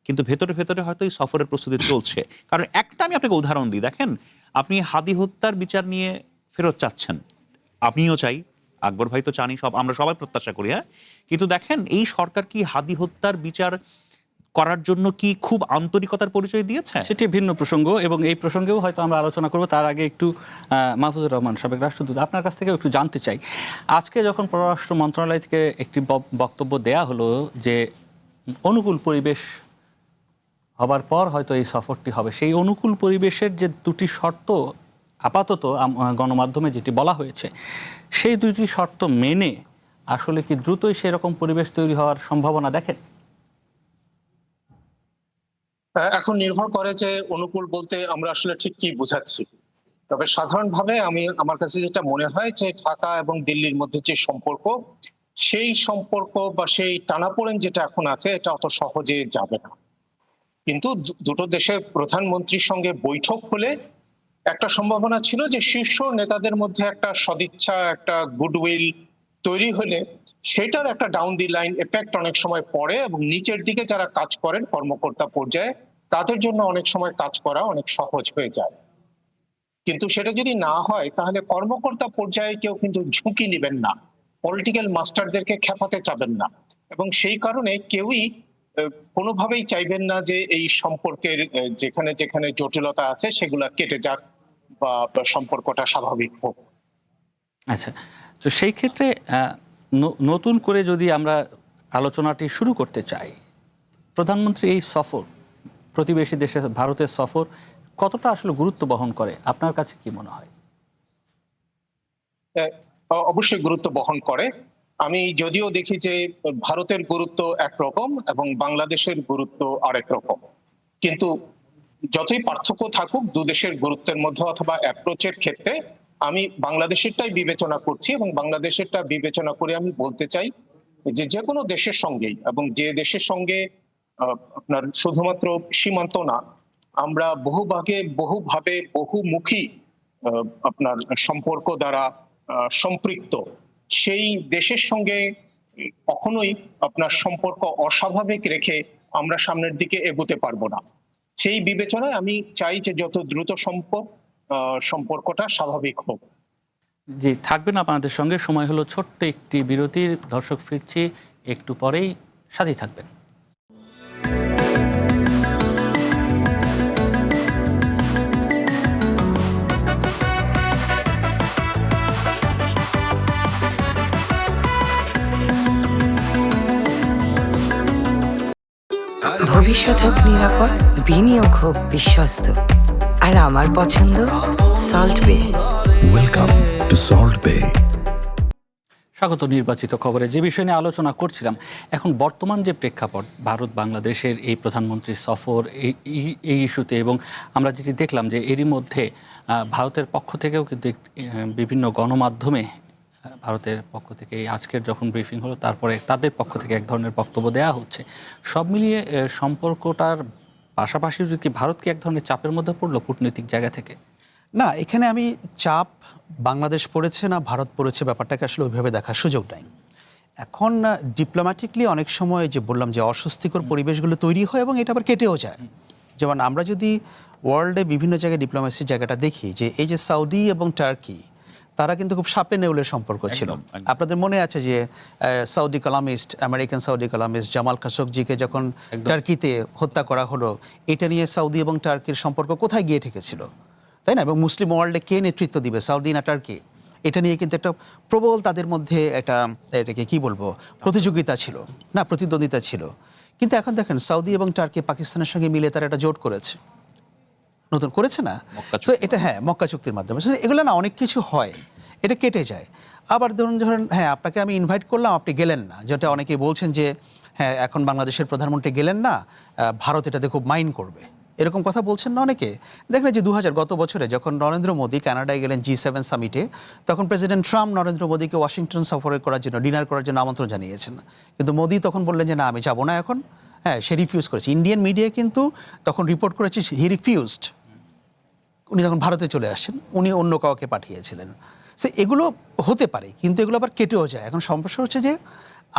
কিন্তু ভেতরে ভেতরে হয়তো এই সফরের প্রস্তুতি চলছে। কারণ একটা আমি আপনাকে উদাহরণ দিই, দেখেন আপনি হাদি হত্যার বিচার নিয়ে ফেরত চাচ্ছেন, আপনিও চাই, আকবর ভাই তো চানি, আমরা সবাই প্রত্যাশা করি, হ্যাঁ, কিন্তু দেখেন এই সরকার কি হাদি হত্যার বিচার করার জন্য কি খুব আন্তরিকতার পরিচয় দিয়েছে? সেটি ভিন্ন প্রসঙ্গ এবং এই প্রসঙ্গেও হয়তো আমরা আলোচনা করব। তার আগে একটু মাহফুজুর রহমান সাবেক রাষ্ট্রদূত, আপনার কাছ থেকে একটু জানতে চাই, আজকে যখন পররাষ্ট্র মন্ত্রণালয় থেকে একটি বক্তব্য দেয়া হলো যে অনুকূল পরিবেশ হবার পর হয়তো এই সফরটি হবে, সেই অনুকূল পরিবেশের যে দুটি শর্ত আপাতত গণমাধ্যমে যেটি বলা হয়েছে, সেই দুটি শর্ত মেনে আসলে কি দ্রুতই সেরকম পরিবেশ তৈরি হওয়ার সম্ভাবনা দেখেন? এখন নির্ভর করে যে অনুকূল বলতে আমরা আসলে ঠিক কি বোঝাচ্ছি। তবে সাধারণভাবে আমার কাছে যেটা মনে হয় যে ঢাকা এবং দিল্লির মধ্যে যে সম্পর্ক, সেই সম্পর্ক বা সেই টানাপোড়েন যেটা এখন আছে, এটা অত সহজে যাবে না। কিন্তু দুটো দেশের প্রধানমন্ত্রীর সঙ্গে বৈঠক হলে একটা সম্ভাবনা ছিল যে শীর্ষ নেতাদের মধ্যে একটা সদিচ্ছা, একটা গুডউইল তৈরি হলে সেটার একটা ডাউন দি লাইন এফেক্ট অনেক সময় পড়ে, এবং নিচের দিকে যারা কাজ করেন কর্মকর্তা পর্যায়ে তাদের জন্য অনেক সময় কাজ করা অনেক সহজ হয়ে যায়। কিন্তু সেটা যদি না হয় তাহলে কর্মকর্তা পর্যায়ে কেউ কিন্তু ঝুঁকি নেবেন না, পলিটিক্যাল মাস্টারদেরকে খেপাতে চাবেন না, এবং সেই কারণে কেউই কোনোভাবেই চাইবেন না যে এই সম্পর্কের যেখানে যেখানে জটিলতা আছে সেগুলা কেটে যাক বা সম্পর্কটা স্বাভাবিক হোক। আচ্ছা, তো সেই ক্ষেত্রে নতুন করে যদি আমরা আলোচনাটি শুরু করতে চাই, প্রধানমন্ত্রী এই সফর, প্রতিবেশী দেশে ভারতের সফর কতটা আসলে গুরুত্ব বহন করে আপনার কাছে কি মনে হয়? অবশ্যই গুরুত্ব বহন করে। আমি যদিও দেখি যে ভারতের গুরুত্ব একরকম এবং বাংলাদেশের গুরুত্ব আরেক রকম, কিন্তু যতই পার্থক্য থাকুক দু দেশের গুরুত্বের মধ্যে অথবা অ্যাপ্রোচের ক্ষেত্রে আমি বাংলাদেশেরটাই বিবেচনা করছি, এবং বাংলাদেশেরটা বিবেচনা করে আমি বলতে চাই যে যে কোনো দেশের সঙ্গেই, এবং যে দেশের সঙ্গে আপনার শুধুমাত্র সীমান্ত না, আমরা বহুভাবে বহুমুখী আপনার সম্পর্ক দ্বারা সম্পৃক্ত, সেই দেশের সঙ্গে কখনোই আপনার সম্পর্ক অস্বাভাবিক রেখে আমরা সামনের দিকে এগোতে পারবো না। সেই বিবেচনায় আমি চাই যে যত দ্রুত সম্পর্কটা স্বাভাবিক হোক। জি, থাকবেন আপনাদের সঙ্গে। সময় হলো ছোট্ট একটি বিরতির। দর্শক, ফিরছি একটু পরেই, সাথেই থাকবেন। ভবিষ্যৎ হোক নিরাপদ, বিনিয়োগ হোক বিশ্বস্ত, আর আমার পছন্দ সল্ট বে। Welcome to Salt Bay. স্বাগত নির্বাচিত খবরে। যে বিষয় নিয়ে আলোচনা করছিলাম, এখন বর্তমান যে প্রেক্ষাপট, ভারত বাংলাদেশের এই প্রধানমন্ত্রীর সফর, এই ইস্যুতে, এবং আমরা যেটি দেখলাম যে এরই মধ্যে ভারতের পক্ষ থেকেও কিন্তু বিভিন্ন গণমাধ্যমে ভারতের পক্ষ থেকে আজকের যখন ব্রিফিং হলো তারপরে তাদের পক্ষ থেকে এক ধরনের বক্তব্য দেওয়া হচ্ছে। সব মিলিয়ে সম্পর্কটার পাশাপাশি যদি কি ভারত কি এক ধরনের চাপের মধ্যে পড়লো কূটনৈতিক জায়গা থেকে? না, এখানে আমি চাপ বাংলাদেশ পড়েছে না ভারত পড়েছে ব্যাপারটাকে আসলে ওইভাবে দেখার সুযোগ নাই। এখন ডিপ্লোম্যাটিকলি অনেক সময় যে বললাম যে অস্বস্তিকর পরিবেশগুলো তৈরি হয় এবং এটা আবার কেটেও যায়। যেমন আমরা যদি ওয়ার্ল্ডে বিভিন্ন জায়গায় ডিপ্লোম্যাসির জায়গাটা দেখি, যে এই যে সৌদি এবং টার্কি, তারা কিন্তু খুব সাপে নেউলের সম্পর্ক ছিল। আপনাদের মনে আছে যে Saudi columnist, American Saudi columnist Jamal খাশোগজিকে যখন টার্কিতে হত্যা করা হলো, এটা নিয়ে সৌদি এবং টার্কির সম্পর্ক কোথায় গিয়ে ঠেকেছিল, তাই না? এবং মুসলিম ওয়ার্ল্ডে কে নেতৃত্ব দিবে, সৌদি না টার্কি? এটা নিয়ে কিন্তু একটা প্রবল তাদের মধ্যে এটাকে কি বলবো, প্রতিযোগিতা ছিল, না প্রতিদ্বন্দ্বিতা ছিল। কিন্তু এখন দেখেন সৌদি এবং টার্কি পাকিস্তানের সঙ্গে মিলে তারা একটা জোট করেছে, নতুন করেছে না? তো এটা মক্কা চুক্তির মাধ্যমে। এগুলো না অনেক কিছু হয়, এটা কেটে যায়। আবার ধরুন আপনাকে আমি ইনভাইট করলাম, আপনি গেলেন না, যেটা অনেকেই বলছেন যে এখন বাংলাদেশের প্রধানমন্ত্রী গেলেন না, ভারত এটাতে খুব মাইন্ড করবে, এরকম কথা বলছেন না অনেকে। দেখলেন যে গত বছরে যখন নরেন্দ্র মোদী কানাডায় গেলেন G7 সামিটে, তখন প্রেসিডেন্ট ট্রাম্প নরেন্দ্র মোদীকে ওয়াশিংটন সফরে করার জন্য, ডিনার করার জন্য আমন্ত্রণ জানিয়েছেন, কিন্তু মোদী তখন বললেন যে না, আমি যাবো না এখন। সে রিফিউজ করেছে। ইন্ডিয়ান মিডিয়া কিন্তু তখন রিপোর্ট করেছে হি রিফিউজড, উনি তখন ভারতে চলে আসছেন, উনি অন্য কাউকে পাঠিয়েছিলেন। এগুলো হতে পারে, কিন্তু এগুলো আবার কেটেও যায়। এখন সমস্যা হচ্ছে যে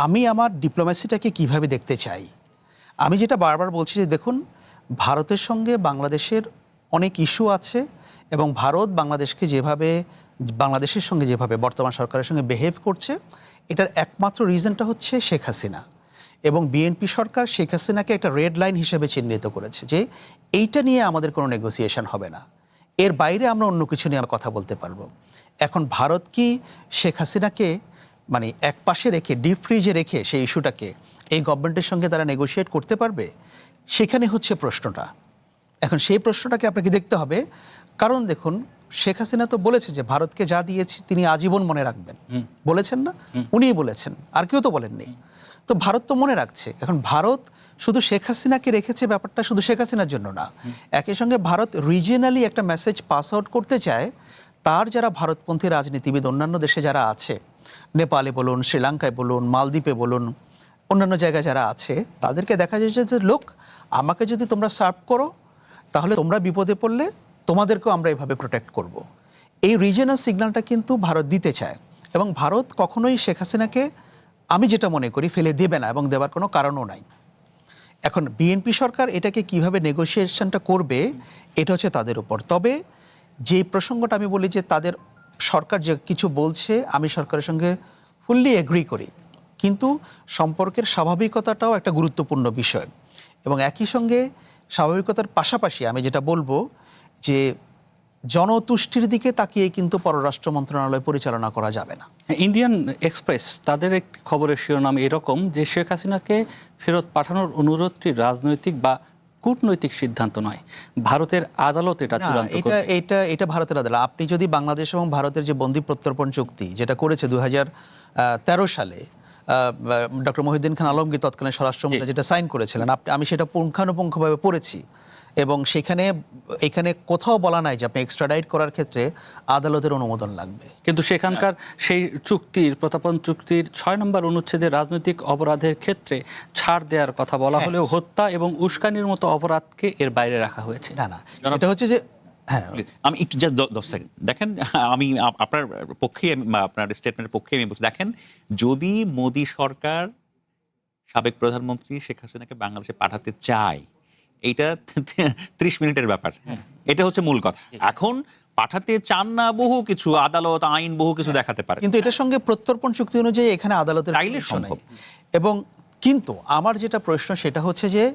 আমি আমার ডিপ্লোম্যাসিটাকে কিভাবে দেখতে চাই। আমি যেটা বারবার বলছি যে দেখুন, ভারতের সঙ্গে বাংলাদেশের অনেক ইস্যু আছে, এবং ভারত বাংলাদেশের সঙ্গে যেভাবে বর্তমান সরকারের সঙ্গে বিহেভ করছে, এটার একমাত্র রিজনটা হচ্ছে শেখ হাসিনা, এবং বিএনপি সরকার শেখ হাসিনাকে একটা রেড লাইন হিসেবে চিহ্নিত করেছে যে এইটা নিয়ে আমাদের কোনো নেগোসিয়েশন হবে না, এর বাইরে আমরা অন্য কিছু নিয়ে কথা বলতে পারবো। এখন ভারত কি শেখ হাসিনাকে মানে এক পাশে রেখে, ডিপ ফ্রিজে রেখে সেই ইস্যুটাকে এই গভর্নমেন্টের সঙ্গে তারা নেগোশিয়েট করতে পারবে? সেখানে হচ্ছে প্রশ্নটা। এখন সেই প্রশ্নটাকে আপনাকে দেখতে হবে, কারণ দেখুন শেখ হাসিনা তো বলেছে যে ভারতকে যা দিয়েছি তিনি আজীবন মনে রাখবেন, বলেছেন না? উনিই বলেছেন, আর কেউ তো বলেননি। তো ভারত তো মনে রাখছে। এখন ভারত শুধু শেখ হাসিনাকে রেখেছে, ব্যাপারটা শুধু শেখ হাসিনার জন্য না, একই সঙ্গে ভারত রিজিয়নালি একটা মেসেজ পাস আউট করতে চায়। তার যারা ভারতপন্থী রাজনীতিবিদ অন্যান্য দেশে যারা আছে, নেপালে বলুন, শ্রীলঙ্কায় বলুন, মালদ্বীপে বলুন, অন্যান্য জায়গায় যারা আছে, তাদেরকে দেখা যাচ্ছে যে লোক, আমাকে যদি তোমরা সার্ভ করো তাহলে তোমরা বিপদে পড়লে তোমাদেরকেও আমরা এভাবে প্রোটেক্ট করব। এই রিজিয়নাল সিগন্যালটা কিন্তু ভারত দিতে চায়, এবং ভারত কখনোই শেখ হাসিনাকে, আমি যেটা মনে করি, ফেলে দেবে না, এবং দেওয়ার কোনো কারণও নাই। এখন বিএনপি সরকার এটাকে কিভাবে নেগোসিয়েশনটা করবে এটা হচ্ছে তাদের উপর। তবে যে প্রসঙ্গটা আমি বলি যে তাদের সরকার যে কিছু বলছে আমি সরকারের সঙ্গে ফুললি এগ্রি করি, কিন্তু সম্পর্কের স্বাভাবিকতাটাও একটা গুরুত্বপূর্ণ বিষয়। এবং একই সঙ্গে স্বাভাবিকতার পাশাপাশি আমি যেটা বলবো যে জনতুষ্টির দিকে তাকিয়ে কিন্তু পররাষ্ট্র মন্ত্রণালয় পরিচালনা করা যাবে না। ইন্ডিয়ান এক্সপ্রেস তাদের একটি খবরের শিরোনাম এরকম যে শেখ হাসিনাকে ফেরত পাঠানোর অনুরোধটি রাজনৈতিক বা কূটনৈতিক সিদ্ধান্ত নয়, ভারতের আদালত এটা চূড়ান্ত করবে। এটা ভারতের আদালত। আপনি যদি বাংলাদেশ এবং ভারতের যে বন্দি প্রত্যর্পণ চুক্তি যেটা করেছে 2013 সালে ডক্টর মহিউদ্দিন খান আলমগীর তৎকালীন স্বরাষ্ট্রমন্ত্রী যেটা সাইন করেছিলেন, আমি সেটা পুঙ্খানুপুঙ্খভাবে পড়েছি এবং এখানে কোথাও বলা নাই যে আপনি এক্সট্রাডাইট করার ক্ষেত্রে আদালতের অনুমোদন লাগবে। কিন্তু সেখানকার সেই চুক্তির প্রত্যর্পণ চুক্তির 6 নম্বর অনুচ্ছেদে রাজনৈতিক অপরাধের ক্ষেত্রে ছাড় দেওয়ার কথা বলা হলেও হত্যা এবং উস্কানির মতো অপরাধকে এর বাইরে রাখা হয়েছে। না এটা হচ্ছে যে আমি একটু জাস্ট 10 সেকেন্ড দেখেন, আমি আপনার পক্ষে আপনার স্টেটমেন্টের পক্ষে আমি বলছি, দেখেন যদি মোদী সরকার সাবেক প্রধানমন্ত্রী শেখ হাসিনাকে বাংলাদেশে পাঠাতে চায়, এইটা 30 মিনিটের ব্যাপার, এটা হচ্ছে মূল কথা। এখন পাঠাতে চান না বহু কিছু, আদালত আইন বহু কিছু দেখাতে পারে, কিন্তু এটার সঙ্গে প্রত্যর্পণ চুক্তি অনুযায়ী এখানে আদালতের চাইলে সম্ভব। এবং কিন্তু আমার যেটা প্রশ্ন সেটা হচ্ছে যে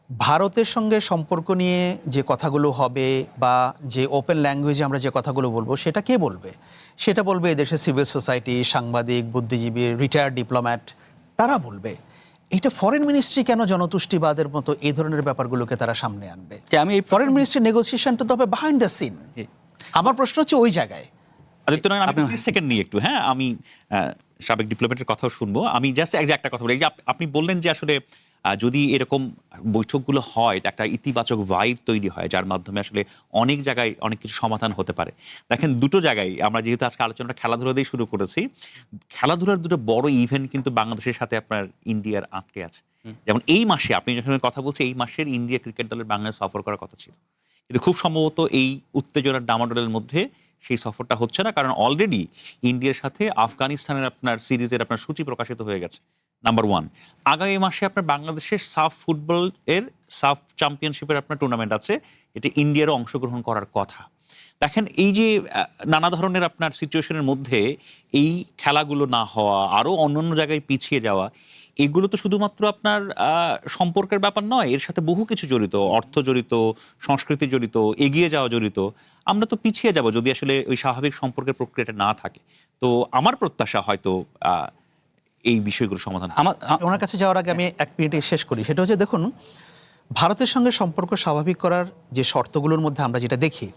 ভারতের সঙ্গে সম্পর্ক নিয়ে যে কথাগুলো হবে বা যে ওপেন ল্যাঙ্গুয়েজে আমরা যে কথাগুলো বলবো সেটা কে বলবে? সেটা বলবে এদেশের সিভিল সোসাইটি, সাংবাদিক, বুদ্ধিজীবী, রিটায়ার্ড ডিপ্লোম্যাট, তারা বলবে। এটা ফরেন মিনিস্ট্রি কেন জনতুষ্টিবাদের মতো এই ধরনের ব্যাপারগুলোকে তারা সামনে আনবে? আমি এই ফরেন মিনিস্ট্রি নেগোসিয়েশনটা তো হবে বিহাইন্ড দ্য সিন। আমার প্রশ্ন হচ্ছে ওই জায়গায়। আদিত্য নারায়ণ, আমি 30 সেকেন্ড নিয়ে একটু, হ্যাঁ আমি সাবেক ডিপ্লোম্যাটের কথাও শুনবো। আমি জাস্ট একটা কথা বলি, আপনি বললেন যে আসলে যদি এরকম বৈঠকগুলো হয় একটা ইতিবাচক ভাইব তৈরি হয় যার মাধ্যমে আসলে অনেক জায়গায় অনেক কিছু সমাধান হতে পারে। দেখেন দুটো জায়গায় আমরা যেহেতু আজকে আলোচনাটা খেলাধুলা দিয়ে শুরু করেছি, খেলাধুলার দুটো বড় ইভেন্ট কিন্তু বাংলাদেশের সাথে আপনার ইন্ডিয়ার আটকে আছে। যেমন এই মাসে আপনি যখন কথা বলছেন, এই মাসের ইন্ডিয়া ক্রিকেট দলের বাংলাদেশ সফর করার কথা ছিল, কিন্তু খুব সম্ভবত এই উত্তেজনার ডামাডোলের মধ্যে সেই সফরটা হচ্ছে না, কারণ অলরেডি ইন্ডিয়ার সাথে আফগানিস্তানের আপনার সিরিজের আপনার সূচি প্রকাশিত হয়ে গেছে। নাম্বার 1, আগামী মাসে আপনার বাংলাদেশের সাফ ফুটবল এর সাফ চ্যাম্পিয়নশিপের আপনার টুর্নামেন্ট আছে, এটা ইন্ডিয়ারও অংশগ্রহণ করার কথা। দেখেন এই যে নানা ধরনের আপনার সিচুয়েশনের মধ্যে এই খেলাগুলো না হওয়া, আরও অন্যান্য জায়গায় পিছিয়ে যাওয়া, এগুলো তো শুধুমাত্র আপনার সম্পর্কের ব্যাপার নয়, এর সাথে বহু কিছু জড়িত, অর্থ জড়িত, সংস্কৃতি জড়িত, এগিয়ে যাওয়া জড়িত। আমরা তো পিছিয়ে যাব যদি আসলে ওই স্বাভাবিক সম্পর্কের প্রক্রিয়াটা না থাকে। তো আমার প্রত্যাশা হয়তো এই বিষয়গুলো সমাধান। ওনার কাছে যাওয়ার আগে আমি 1 মিনিটে শেষ করি। সেটা হচ্ছে দেখুন, ভারতের সঙ্গে সম্পর্ক স্বাভাবিক করার যে শর্তগুলোর মধ্যে আমরা যেটা দেখি,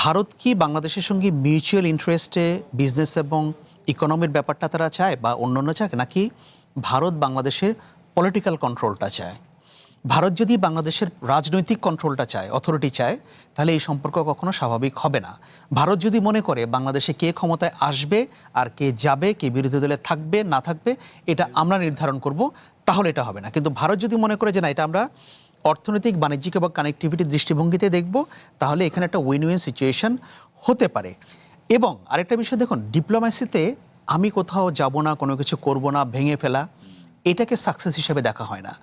ভারত কি বাংলাদেশের সঙ্গে মিউচুয়াল ইন্টারেস্টে বিজনেস এবং ইকোনমির ব্যাপারটা তারা চায় বা অন্যান্য চায়, নাকি ভারত বাংলাদেশের পলিটিক্যাল কন্ট্রোলটা চায়? ভারত যদি বাংলাদেশের রাজনৈতিক কন্ট্রোলটা চায়, অথরিটি চায়, তাহলে এই সম্পর্ক কখনো স্বাভাবিক হবে না। ভারত যদি মনে করে বাংলাদেশে কে ক্ষমতায় আসবে আর কে যাবে, কে বিরোধী দলে থাকবে না থাকবে এটা আমরা নির্ধারণ করব, তাহলে এটা হবে না। কিন্তু ভারত যদি মনে করে যে না, এটা আমরা অর্থনৈতিক, বাণিজ্যিক এবং কানেক্টিভিটির দৃষ্টিভঙ্গিতে দেখব, তাহলে এখানে একটা উইন উইন সিচুয়েশন হতে পারে। এবং আরেকটা বিষয় দেখুন, ডিপ্লোম্যাসিতে আমি কোথাও যাব না, কোনো কিছু করব না, ভেঙে ফেলা, এটাকে সাকসেস হিসেবে দেখা হয় না।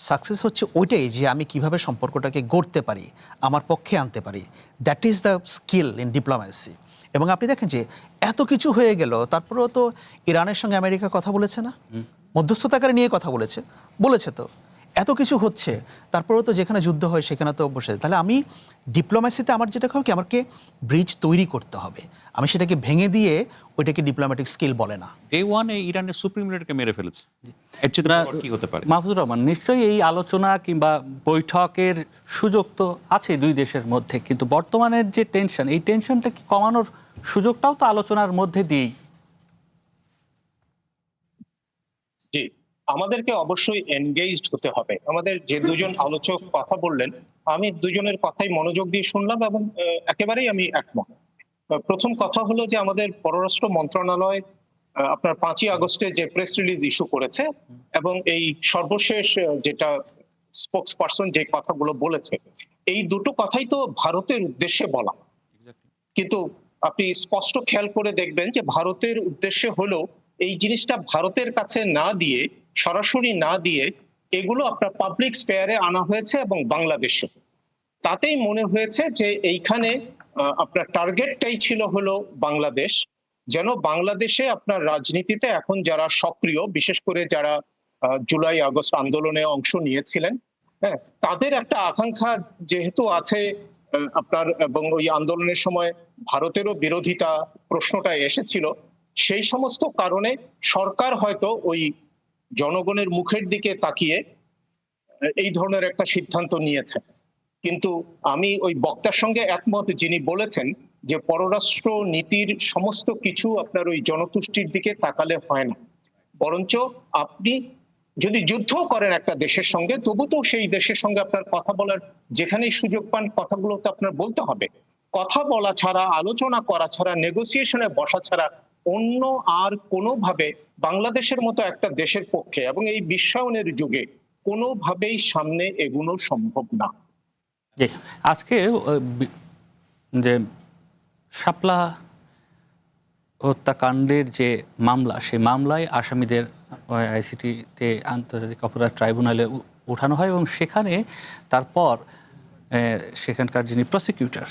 সাকসেস হচ্ছে ওইটাই যে আমি কিভাবে সম্পর্কটাকে গড়তে পারি, আমার পক্ষে আনতে পারি। That is the skill in diplomacy. এবং আপনি দেখেন যে এত কিছু হয়ে গেল, তারপরেও তো ইরানের সঙ্গে আমেরিকা কথা বলেছে না, মধ্যস্থতাকারী নিয়ে কথা বলেছে তো এত কিছু হচ্ছে, তারপরেও তো যেখানে যুদ্ধ হয় সেখানে তো বসে। তাহলে আমি ডিপ্লোম্যাসিতে আমার যেটা হবে কি, আমাকে ব্রিজ তৈরি করতে হবে, আমি সেটাকে ভেঙে দিয়ে ওইটাকে ডিপ্লোম্যাটিক স্কিল বলে না। ডে 1 ইরানের সুপ্রিম লিডারকে মেরে ফেলেছে, কি হতে পারে? মাহফুজুর রহমান, নিশ্চয়ই এই আলোচনা কিংবা বৈঠকের সুযোগ তো আছে দুই দেশের মধ্যে, কিন্তু বর্তমানের যে টেনশন, এই টেনশনটা কি কমানোর সুযোগটাও তো আলোচনার মধ্যে দিয়েই। জি, আমাদেরকে অবশ্যই এনগেজড হতে হবে। আমাদের যে দুজন আলোচক কথা বললেন, আমি দুজনের কথাই মনোযোগ দিয়ে শুনলাম এবং একেবারেই আমি একমত। প্রথম কথা হলো যে আমাদের পররাষ্ট্র মন্ত্রণালয় আপনার 5ই আগস্টে যে প্রেস রিলিজ ইস্যু করেছে এবং এই সর্বশেষ যেটা স্পোকসপারসন যে কথাগুলো বলেছে, এই দুটো কথাই তো ভারতের উদ্দেশ্যে বলা, কিন্তু আপনি স্পষ্ট খেয়াল করে দেখবেন যে ভারতের উদ্দেশ্যে হলো এই জিনিসটা ভারতের কাছে না দিয়ে, সরাসরি না দিয়ে এগুলো আপনার পাবলিক স্পেয়ারে আনা হয়েছে এবং বাংলাদেশে। তাতেই মনে হয়েছে যে এইখানে আপনার টার্গেটটাই ছিল হলো বাংলাদেশ, যেন বাংলাদেশে আপনার রাজনীতিতে এখন যারা সক্রিয়, বিশেষ করে যারা জুলাই আগস্ট আন্দোলনে অংশ নিয়েছিলেন, হ্যাঁ, তাদের একটা আকাঙ্ক্ষা যেহেতু আছে আপনার, এবং ওই আন্দোলনের সময় ভারতেরও বিরোধিতা প্রশ্নটা এসেছিল, সেই সমস্ত কারণে সরকার হয়তো ওই জনগণের মুখের দিকে তাকিয়ে এই ধরনের একটা সিদ্ধান্ত নিয়েছে। কিন্তু আমি ওই বক্তার সঙ্গে একমত যিনি বলেছেন যে পররাষ্ট্র নীতির সমস্ত কিছু আপনার ওই জনতুষ্টির দিকে তাকালে হয় না, বরঞ্চ আপনি যদি যুদ্ধ করেন একটা দেশের সঙ্গে, তবু তো সেই দেশের সঙ্গে আপনার কথা বলার যেখানেই সুযোগ পান কথাগুলো তো আপনার বলতে হবে। কথা বলা ছাড়া, আলোচনা করা ছাড়া, নেগোসিয়েশনে বসা ছাড়া অন্য আর কোনোভাবে বাংলাদেশের মতো একটা দেশের পক্ষে এবং এই বিশ্বায়নের যুগে কোনোভাবেই সামনে এগুলো সম্ভব না। জি, আজকে যে শাপলা হত্যাকাণ্ডের যে মামলা, সেই মামলায় আসামিদের আইসিটিতে আন্তর্জাতিক অপরাধ ট্রাইব্যুনালে উঠানো হয় এবং সেখানে তারপর সেখানকার যিনি প্রসিকিউটর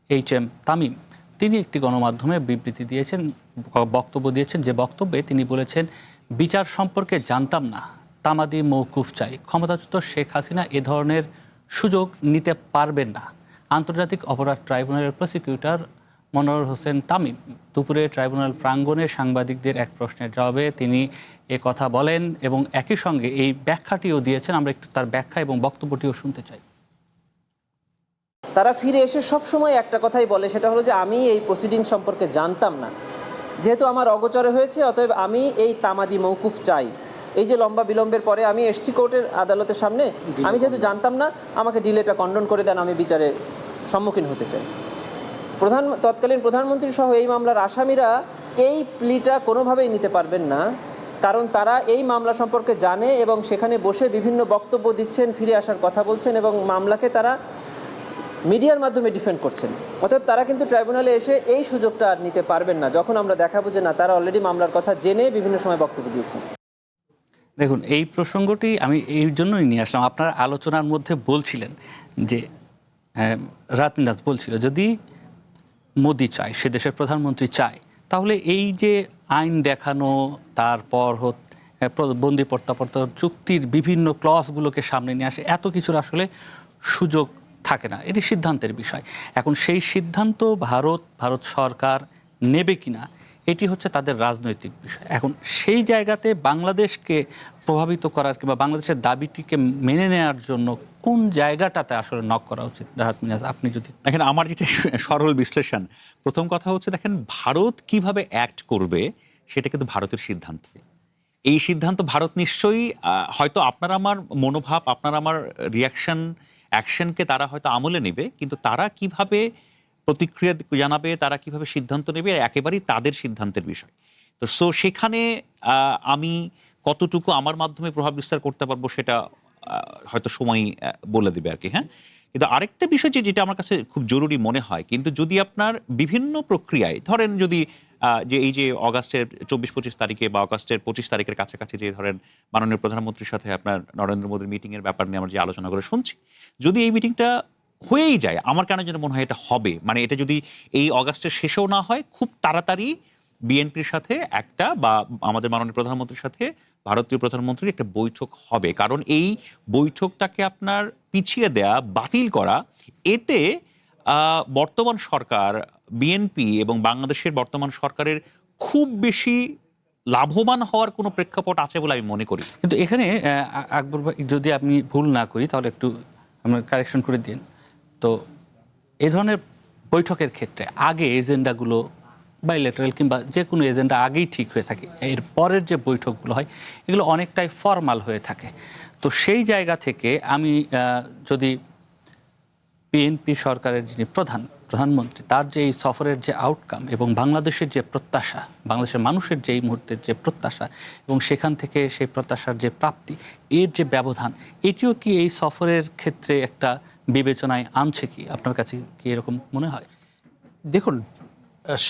HM তামিম, তিনি একটি গণমাধ্যমে বিবৃতি দিয়েছেন, বক্তব্য দিয়েছেন, যে বক্তব্যে তিনি বলেছেন, বিচার সম্পর্কে জানতাম না, তামাদি মওকুফ চাই, ক্ষমতাচ্যুত শেখ হাসিনা এ ধরনের সুযোগ নিতে পারবেন না। আন্তর্জাতিক অপরাধ ট্রাইব্যুনালের প্রসিকিউটর মনোয়ার হোসেন তামিম দুপুরে ট্রাইব্যুনাল প্রাঙ্গণে সাংবাদিকদের এক প্রশ্নের জবাবে তিনি এ কথা বলেন এবং একই সঙ্গে এই ব্যাখ্যাটিও দিয়েছেন। আমরা একটু তার ব্যাখ্যা এবং বক্তব্যটিও শুনতে চাই। তারা ফিরে এসে সবসময় একটা কথাই বলে, সেটা হলো যে আমি এই প্রসিডিং সম্পর্কে জানতাম না, যেহেতু আমার অগোচরে হয়েছে অতএব আমি এই তামাদি মওকুফ চাই। এই যে লম্বা বিলম্বের পরে আমি এসছি কোর্টের আদালতের সামনে, আমি যেহেতু জানতাম না, আমাকে ডিলেটা কন্ডন করে দেন, আমি বিচারের সম্মুখীন হতে চাই। তৎকালীন প্রধানমন্ত্রী সহ এই মামলার আসামিরা এই প্লিটা কোনোভাবেই নিতে পারবেন না, কারণ তারা এই মামলা সম্পর্কে জানে এবং সেখানে বসে বিভিন্ন বক্তব্য দিচ্ছেন, ফিরে আসার কথা বলছেন এবং মামলাকে তারা মিডিয়ার মাধ্যমে ডিফেন্ড করছেন। অতএব তারা কিন্তু ট্রাইব্যুনালে এসে এই সুযোগটা আর নিতে পারবেন না, যখন আমরা দেখাবো যে না, তারা অলরেডি মামলার কথা জেনে বিভিন্ন সময় বক্তব্য দিয়েছেন। দেখুন, এই প্রসঙ্গটি আমি এই জন্যই নিয়ে আসলাম। আপনার আলোচনার মধ্যে বলছিলেন যে রাত মিনাজ বলছিল, যদি মোদি চায়, সে দেশের প্রধানমন্ত্রী চায়, তাহলে এই যে আইন দেখানো, তারপর বন্দি প্রত্যাবর্তন চুক্তির বিভিন্ন ক্লজগুলোকে সামনে নিয়ে আসে, এত কিছুর আসলে সুযোগ থাকে না। এটি সিদ্ধান্তের বিষয়। এখন সেই সিদ্ধান্ত ভারত সরকার নেবে কিনা, এটি হচ্ছে তাদের রাজনৈতিক বিষয়। এখন সেই জায়গাতে বাংলাদেশকে প্রভাবিত করার কিংবা বাংলাদেশের দাবিটিকে মেনে নেওয়ার জন্য কোন জায়গাটাতে আসলে নক করা উচিত? রাহাত মিনাজ, আপনি যদি দেখেন, আমার যেটা সরল বিশ্লেষণ, প্রথম কথা হচ্ছে, দেখেন ভারত কিভাবে অ্যাক্ট করবে সেটা কিন্তু ভারতের সিদ্ধান্ত। এই সিদ্ধান্ত ভারত নিশ্চয়ই, হয়তো আপনার আমার মনোভাব, আপনার আমার রিয়াকশন, অ্যাকশনকে তারা হয়তো আমলে নেবে, কিন্তু তারা কিভাবে প্রতিক্রিয়া জানাবে, তারা কিভাবে সিদ্ধান্ত নেবে, একেবারেই তাদের সিদ্ধান্তের বিষয়। তো সেখানে আমি কতটুকু আমার মাধ্যমে প্রভাব বিস্তার করতে পারবো সেটা হয়তো সময় বলে দেবে আর কি। হ্যাঁ, কিন্তু আরেকটা বিষয় যেটা আমার কাছে খুব জরুরি মনে হয়, কিন্তু যদি আপনার বিভিন্ন প্রক্রিয়ায় ধরেন, যদি যে এই যে অগাস্টের 24-25 তারিখে বা অগাস্টের 25 তারিখের কাছাকাছি যে ধরেন মাননীয় প্রধানমন্ত্রীর সাথে আপনার নরেন্দ্র মোদীর মিটিংয়ের ব্যাপার নিয়ে আমরা যে আলোচনা করে শুনছি, যদি এই মিটিংটা হয়েই যায়, আমার কেন যেন মনে হয় এটা হবে, মানে এটা যদি এই অগাস্টের শেষেও না হয়, খুব তাড়াতাড়ি বিএনপির সাথে একটা বা আমাদের মাননীয় প্রধানমন্ত্রীর সাথে ভারতীয় প্রধানমন্ত্রীর একটা বৈঠক হবে। কারণ এই বৈঠকটাকে আপনার পিছিয়ে দেয়া, বাতিল করা, এতে বর্তমান সরকার, বিএনপি এবং বাংলাদেশের বর্তমান সরকারের খুব বেশি লাভবান হওয়ার কোনো প্রেক্ষাপট আছে বলে আমি মনে করি। কিন্তু এখানে আকবর ভাই, যদি আপনি ভুল না করি তাহলে একটু আমরা কারেকশন করে দিন। তো এই ধরনের বৈঠকের ক্ষেত্রে আগে এজেন্ডাগুলো বাইলেটারাল কিংবা যে কোনো এজেন্ডা আগেই ঠিক হয়ে থাকে, এর পরের যে বৈঠকগুলো হয় এগুলো অনেকটাই ফর্মাল হয়ে থাকে। তো সেই জায়গা থেকে আমি যদি বিএনপি সরকারের যিনি প্রধানমন্ত্রী, তার যে এই সফরের যে আউটকাম এবং বাংলাদেশের যে প্রত্যাশা, বাংলাদেশের মানুষের যে এই মুহূর্তের যে প্রত্যাশা এবং সেখান থেকে সেই প্রত্যাশার যে প্রাপ্তি, এর যে ব্যবধান, এটিও কি এই সফরের ক্ষেত্রে একটা বিবেচনায় আনছে কি? আপনার কাছে কি এরকম মনে হয়? দেখুন,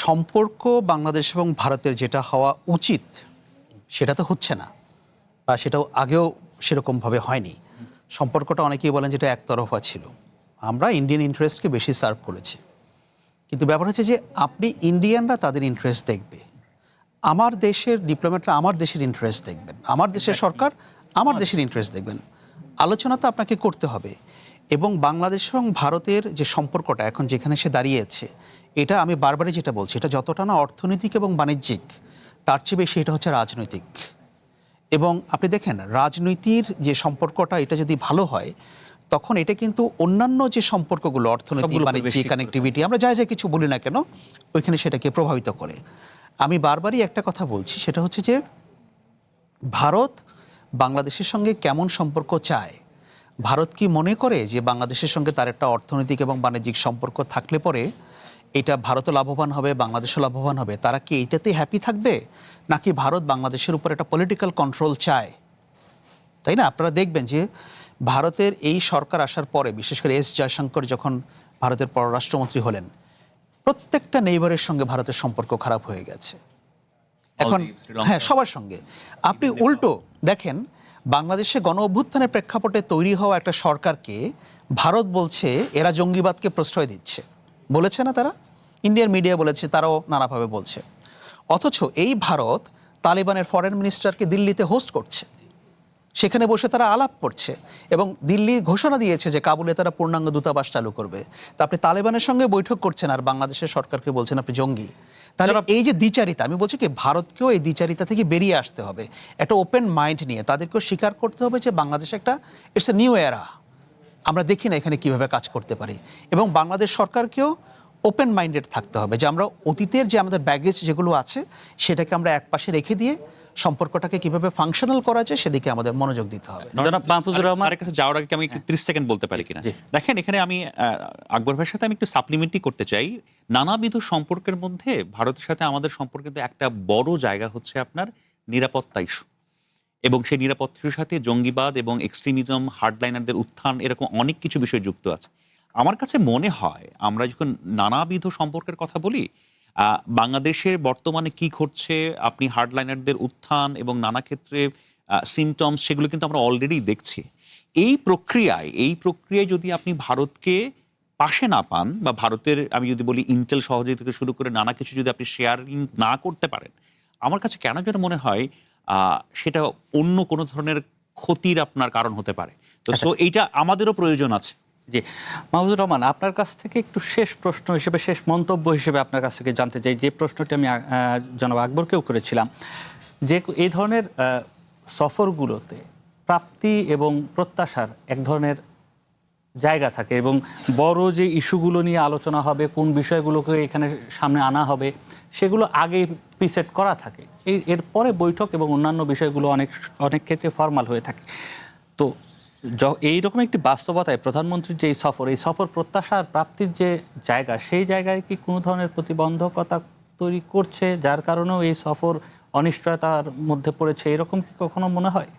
সম্পর্ক বাংলাদেশ এবং ভারতের যেটা হওয়া উচিত সেটা তো হচ্ছে না, বা সেটাও আগেও সেরকমভাবে হয়নি। সম্পর্কটা অনেকেই বলেন যেটা একতরফা ছিল। আমরা ইন্ডিয়ান ইন্টারেস্টকে বেশি সার্ভ করেছি, কিন্তু ব্যাপার হচ্ছে যে আপনি ইন্ডিয়ানরা তাদের ইন্টারেস্ট দেখবে, আমার দেশের ডিপ্লোম্যাটরা আমার দেশের ইন্টারেস্ট দেখবেন, আমার দেশের সরকার আমার দেশের ইন্টারেস্ট দেখবেন। আলোচনা তো আপনাকে করতে হবে। এবং বাংলাদেশ এবং ভারতের যে সম্পর্কটা এখন যেখানে সে দাঁড়িয়েছে, এটা আমি বারবারই যেটা বলছি, এটা যতটা না অর্থনৈতিক এবং বাণিজ্যিক, তার চেয়ে বেশি এটা হচ্ছে রাজনৈতিক। এবং আপনি দেখেন রাজনীতির যে সম্পর্কটা এটা যদি ভালো হয়, তখন এটা কিন্তু অন্যান্য যে সম্পর্কগুলো অর্থনৈতিক, বাণিজ্যিক, কানেক্টিভিটি, আমরা যা যা কিছু বলি না কেন, ওইখানে সেটাকে প্রভাবিত করে। আমি বারবারই একটা কথা বলছি, সেটা হচ্ছে যে ভারত বাংলাদেশের সঙ্গে কেমন সম্পর্ক চায়। ভারত কি মনে করে যে বাংলাদেশের সঙ্গে তার একটা অর্থনৈতিক এবং বাণিজ্যিক সম্পর্ক থাকলে পরে এটা ভারতও লাভবান হবে, বাংলাদেশও লাভবান হবে? তারা কি এইটাতে হ্যাপি থাকবে, নাকি ভারত বাংলাদেশের উপর একটা পলিটিক্যাল কন্ট্রোল চায়? তাই না? আপনারা দেখবেন যে ভারতের এই সরকার আসার পরে, বিশেষ করে এস জয়শঙ্কর যখন ভারতের পররাষ্ট্রমন্ত্রী হলেন, প্রত্যেকটা নেইবারের সঙ্গে ভারতের সম্পর্ক খারাপ হয়ে গেছে এখন। হ্যাঁ, সবার সঙ্গে। আপনি উল্টো দেখেন, বাংলাদেশে গণ অভ্যুত্থানের প্রেক্ষাপটে তৈরি হওয়া একটা সরকারকে ভারত বলছে এরা জঙ্গিবাদকে প্রশ্রয় দিচ্ছে, বলেছে না তারা? ইন্ডিয়ান মিডিয়া বলেছে, তারাও নানাভাবে বলছে। অথচ এই ভারত তালিবানের ফরেন মিনিস্টারকে দিল্লিতে হোস্ট করছে, সেখানে বসে তারা আলাপ করছে, এবং দিল্লি ঘোষণা দিয়েছে যে কাবুলে তারা পূর্ণাঙ্গ দূতাবাস চালু করবে। তা আপনি তালেবানের সঙ্গে বৈঠক করছেন আর বাংলাদেশের সরকারকে বলছেন আপনি জঙ্গি। তাহলে এই যে দ্বিচারিতা, আমি বলছি কি ভারতকেও এই দ্বিচারিতা থেকে বেরিয়ে আসতে হবে, একটা ওপেন মাইন্ড নিয়ে তাদেরকেও স্বীকার করতে হবে যে বাংলাদেশ একটা ইটস এ নিউ এরা, আমরা দেখি না এখানে কিভাবে কাজ করতে পারি। এবং বাংলাদেশ সরকারকেও ওপেন মাইন্ডেড থাকতে হবে যে আমরা অতীতের যে আমাদের ব্যাগেজ যেগুলো আছে সেটাকে আমরা একপাশে রেখে দিয়ে সম্পর্কটাকে কিভাবে ফাংশনাল করা যায় সেদিকে আমাদের মনোযোগ দিতে হবে। জনাব মাহফুজুর রহমান, স্যারের কাছে যাওয়ার আগে আমি একটু 30 সেকেন্ড বলতে পারি কিনা? দেখেন, এখানে আমি আকবর ভাইয়ের সাথে আমি একটু সাপ্লিমেন্টই করতে চাই। নানাবিধ সম্পর্কের মধ্যে ভারতের সাথে আমাদের সম্পর্কের একটা বড় জায়গা হচ্ছে আপনার নিরাপত্তা ইস্যু, এবং সেই নিরাপত্তা ইস্যুর সাথে জঙ্গিবাদ এবং এক্সট্রিমিজম, হার্ডলাইনারদের উত্থান, এরকম অনেক কিছু বিষয় যুক্ত আছে। আমার কাছে মনে হয় আমরা যখন নানাবিধ সম্পর্কের কথা বলি, বাংলাদেশের বর্তমানে কি ঘটছে, আপনি হার্ডলাইনারদের উত্থান এবং নানা ক্ষেত্রে সিমটমস, সেগুলো কিন্তু আমরা অলরেডি দেখছি। এই প্রক্রিয়ায় যদি আপনি ভারতকে পাশে না পান, বা ভারতের আমি যদি বলি ইন্টেল সহযোগিতা থেকে শুরু করে নানা কিছু যদি আপনি শেয়ারিং না করতে পারেন, আমার কাছে কেন যেন মনে হয় সেটা অন্য কোনো ধরনের ক্ষতির আপনার কারণ হতে পারে। তো সো এইটা আমাদেরও প্রয়োজন আছে। জি, মাহফুজুর রহমান, আপনার কাছ থেকে একটু শেষ প্রশ্ন হিসেবে, শেষ মন্তব্য হিসেবে আপনার কাছ থেকে জানতে চাই, যে প্রশ্নটি আমি জনাব আকবরকেও করেছিলাম, যে এই ধরনের সফরগুলোতে প্রাপ্তি এবং প্রত্যাশার এক ধরনের জায়গা থাকে, এবং বড় যে ইস্যুগুলো নিয়ে আলোচনা হবে, কোন বিষয়গুলোকে এখানে সামনে আনা হবে, সেগুলো আগে প্রিসেট করা থাকে। এরপরে বৈঠক এবং অন্যান্য বিষয়গুলো অনেক ক্ষেত্রে ফর্মাল হয়ে থাকে। তো এইরকম একটি বাস্তবতায় প্রধানমন্ত্রীর যে এই সফর প্রত্যাশা আর প্রাপ্তির যে জায়গা, সেই জায়গায় কি কোনো ধরনের প্রতিবন্ধকতা তৈরি করছে, যার কারণেও এই সফর অনিশ্চয়তার মধ্যে পড়েছে, এরকম কি কখনো মনে হয়?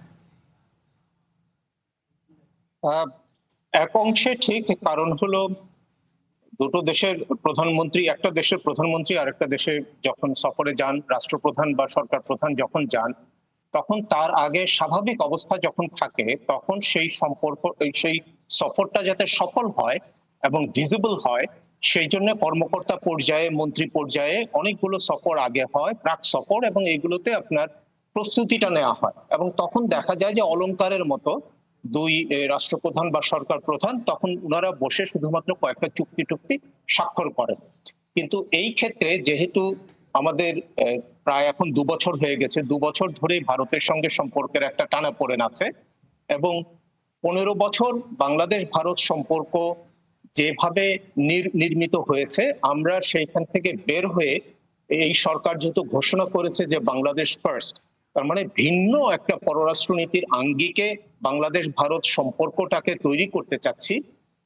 এক অংশে ঠিক, কারণ হলো দুটো দেশের প্রধানমন্ত্রী, একটা দেশের প্রধানমন্ত্রী আরেকটা দেশে যখন সফরে যান, রাষ্ট্রপ্রধান বা সরকার প্রধান যখন যান, তখন তার আগে স্বাভাবিক অবস্থা যখন থাকে, তখন সেই সম্পর্ক, সেই সফরটা যাতে সফল হয় এবং ভিজিবল হয়, সেই জন্য কর্মকর্তা পর্যায়ে, মন্ত্রী পর্যায়ে অনেকগুলো সফর আগে হয়, প্রাক সফর, এবং এইগুলোতে আপনার প্রস্তুতিটা নেওয়া হয়। এবং তখন দেখা যায় যে অলংকারের মতো দুই রাষ্ট্রপ্রধান বা সরকার প্রধান তখন ওনারা বসে শুধুমাত্র কয়েকটা চুক্তি স্বাক্ষর করেন। কিন্তু এই ক্ষেত্রে যেহেতু আমাদের প্রায় এখন 2 বছর হয়ে গেছে, 2 বছর ধরে ভারতের সঙ্গে সম্পর্কের একটা টানাপোড়েন আছে, এবং 15 বছর বাংলাদেশ ভারত সম্পর্ক যেভাবে নির্মিত হয়েছে, আমরা সেইখান থেকে বের হয়ে এই সরকার যেহেতু ঘোষণা করেছে যে বাংলাদেশ ফার্স্ট, তার মানে ভিন্ন একটা পররাষ্ট্রনীতির আঙ্গিকে বাংলাদেশ ভারত সম্পর্কটাকে তৈরি করতে চাচ্ছি।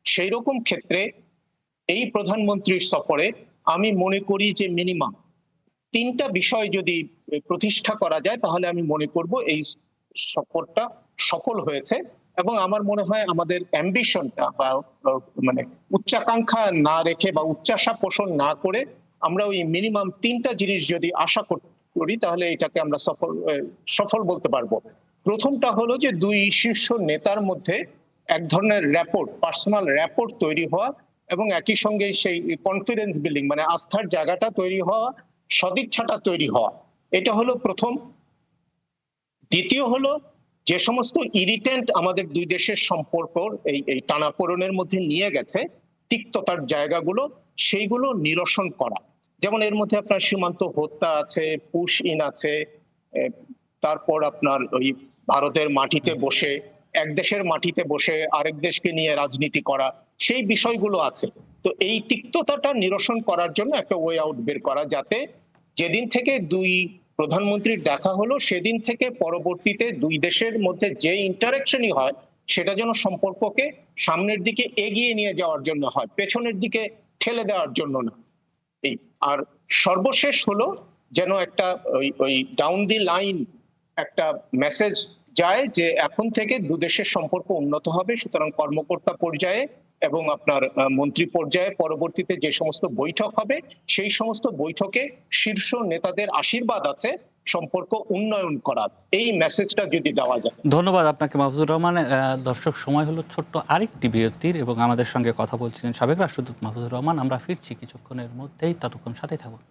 সেই রকম ক্ষেত্রে এই প্রধানমন্ত্রীর সফরে আমি মনে করি যে মিনিমাম 3টা বিষয় যদি প্রতিষ্ঠা করা যায়, তাহলে আমি মনে করব এই সফরটা সফল হয়েছে। এবং আমার মনে হয় আমাদের অ্যাম্বিশনটা বা মানে উচ্চাকাঙ্ক্ষা না রেখে বা উচ্চাশা পোষণ না করে আমরা ওই মিনিমাম 3টা জিনিস যদি আশা করি, তাহলে এটাকে আমরা সফল বলতে পারবো। প্রথমটা হলো যে দুই শীর্ষ নেতার মধ্যে এক ধরনের র্যাপোর্ট, পার্সোনাল র্যাপোর্ট তৈরি হওয়া এবং একই সঙ্গে সেই কনফিডেন্স বিল্ডিং মানে আস্থার জায়গাটা তৈরি হওয়া, সদিচ্ছাটা তৈরি হওয়া, এটা হলো প্রথম। দ্বিতীয় হলো যে সমস্ত ইরিটেন্ট আমাদের দুই দেশের সম্পর্ক এই টানাপোড়েনের মধ্যে নিয়ে গেছে, তিক্ততার জায়গাগুলো, সেইগুলো নিরসন করা। যেমন এর মধ্যে আপনার সীমান্ত হত্যা আছে, পুশ ইন আছে, তারপর আপনার ওই ভারতের মাটিতে বসে, এক দেশের মাটিতে বসে আরেক দেশকে নিয়ে রাজনীতি করা, সেই বিষয়গুলো আছে। তো এই তিক্ততাটা নিরসন করার জন্য একটা ওয়ে আউট বের করা, যাতে যেদিন থেকে দুই প্রধানমন্ত্রীর দেখা হলো সেদিন থেকে পরবর্তীতে দুই দেশের মধ্যে যে ইন্টারাকশনই হয় সেটা যেন সম্পর্ককে সামনের দিকে এগিয়ে নিয়ে যাওয়ার জন্য হয়, পেছনের দিকে ঠেলে দেওয়ার জন্য না। এই আর সর্বশেষ হলো যেন একটা ওই ডাউন দি লাইন একটা মেসেজ যায় যে এখন থেকে দু দেশের সম্পর্ক উন্নত হবে। সুতরাং কর্মকর্তা পর্যায়ে এবং আপনার মন্ত্রী পর্যায়ে পরবর্তীতে যে সমস্ত বৈঠক হবে সেই সমস্ত বৈঠকে শীর্ষ নেতাদের আশীর্বাদ আছে সম্পর্ক উন্নয়ন করার, এই মেসেজটা যদি দেওয়া যায়। ধন্যবাদ আপনাকে মাহফুজুর রহমান। দর্শক, সময় হলো ছোট্ট আরেকটি বিরতির এবং আমাদের সঙ্গে কথা বলছিলেন সাবেক রাষ্ট্রদূত মাহফুজুর রহমান। আমরা ফিরছি কিছুক্ষণের মধ্যেই, ততক্ষণ সাথে থাকুন।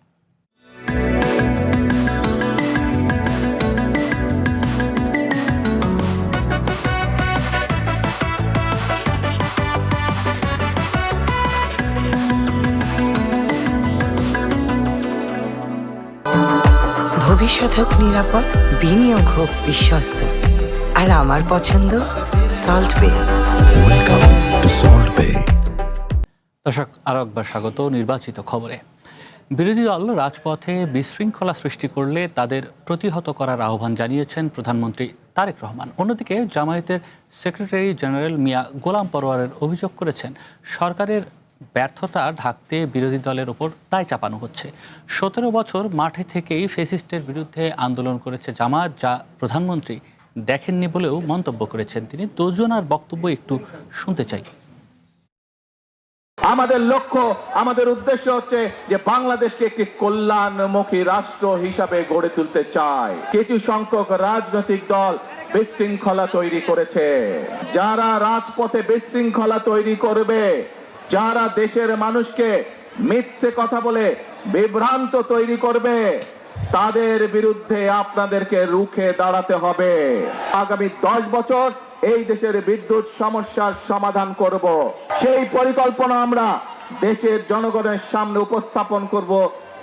ভবিষ্যৎ হোক নিরাপদ, বিনিয়োগ হোক বিশ্বস্ত, আর আমার পছন্দ সল্ট বে। Welcome to Salt Bay. দর্শক, আরও একবার স্বাগত নির্বাচিত খবরে। বিরোধী দল রাজপথে বিশৃঙ্খলা সৃষ্টি করলে তাদের প্রতিহত করার আহ্বান জানিয়েছেন প্রধানমন্ত্রী তারেক রহমান। অন্যদিকে জামায়াতের সেক্রেটারি জেনারেল মিয়া গোলাম পরোয়ারের অভিযোগ করেছেন সরকারের ব্যর্থতা ঢাকতে বিরোধী দলের ওপর দায় চাপানো হচ্ছে। 17 বছর মাঠে থেকেই ফ্যাসিস্টের বিরুদ্ধে আন্দোলন করেছে জামায়াত, যা প্রধানমন্ত্রী দেখেননি বলেও মন্তব্য করেছেন তিনি। দুজনার বক্তব্য একটু শুনতে চাই। আমাদের লক্ষ্য, আমাদের উদ্দেশ্য হচ্ছে যে বাংলাদেশকে একটি কল্যাণমুখী রাষ্ট্র হিসাবে গড়ে তুলতে চায়। কিছু সংখ্যক রাজনৈতিক দল বিশৃঙ্খলা তৈরি করেছে। যারা রাজপথে বিশৃঙ্খলা তৈরি করবে, যারা দেশের মানুষকে মিথ্যে কথা বলে বিভ্রান্ত তৈরি করবে, তাদের বিরুদ্ধে আপনাদেরকে রুখে দাঁড়াতে হবে। আগামী 10 বছর এই দেশের বিদ্যুৎ সমস্যার সমাধান করব। সেই পরিকল্পনা আমরা দেশের জনগণের সামনে উপস্থাপন করব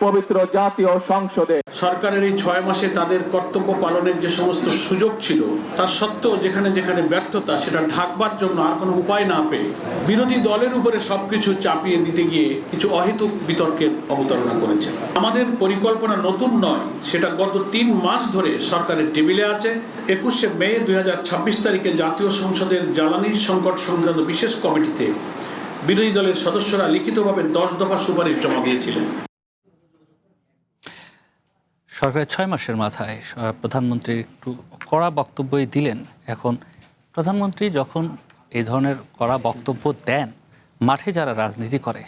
পবিত্র জাতীয় সংসদে। সরকারের এই 6 মাসে তাদের কর্তব্য পালনের যে সমস্ত সুযোগ ছিল, তার সত্ত্বেও যেখানে যেখানে ব্যর্থতা, সেটা ঢাকবার জন্য আর কোনো উপায় না পেয়ে বিরোধী দলের উপরে সবকিছু চাপিয়ে দিতে গিয়ে কিছু অহেতুক বিতর্কের অবতারণা করেছে। আমাদের পরিকল্পনা নতুন নয়, সেটা গত 3 মাস ধরে সরকারের টেবিলে আছে। 21শে মে 2026 তারিখে জাতীয় সংসদের জ্বালানি সংকট সংক্রান্ত বিশেষ কমিটিতে বিরোধী দলের সদস্যরা লিখিতভাবে 10 দফা সুপারিশ জমা দিয়েছিলেন। সরকারের 6 মাসের মাথায় প্রধানমন্ত্রী একটু কড়া বক্তব্যই দিলেন। এখন প্রধানমন্ত্রী যখন এই ধরনের কড়া বক্তব্য দেন, মাঠে যারা রাজনীতি করে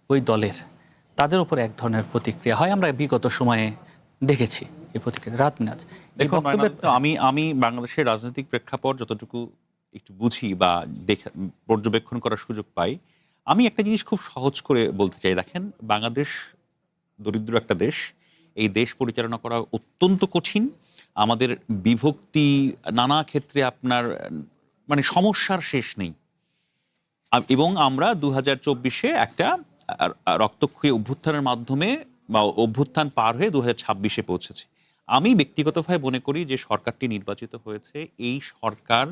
ওই দলের, তাদের উপর এক ধরনের প্রতিক্রিয়া হয়। আমরা বিগত সময়ে দেখেছি এই প্রতিক্রিয়া। রাতমিনাজ, দেখুন, আমি বাংলাদেশের রাজনৈতিক প্রেক্ষাপট যতটুকু একটু বুঝি বা পর্যবেক্ষণ করার সুযোগ পাই, আমি একটা জিনিস খুব সহজ করে বলতে চাই। দেখেন, বাংলাদেশ দরিদ্র একটা দেশ। এই দেশ পরিচালনা করা অত্যন্ত কঠিন। আমাদের বিভক্তি নানা ক্ষেত্রে আপনার মানে সমস্যার শেষ নেই। এবং আমরা 2024-এ একটা রক্তক্ষয়ী অভ্যুত্থানের মাধ্যমে বা অভ্যুত্থান পার হয়ে 2026-এ পৌঁছেছি। আমি ব্যক্তিগতভাবে মনে করি যে সরকারটি নির্বাচিত হয়েছে, এই সরকার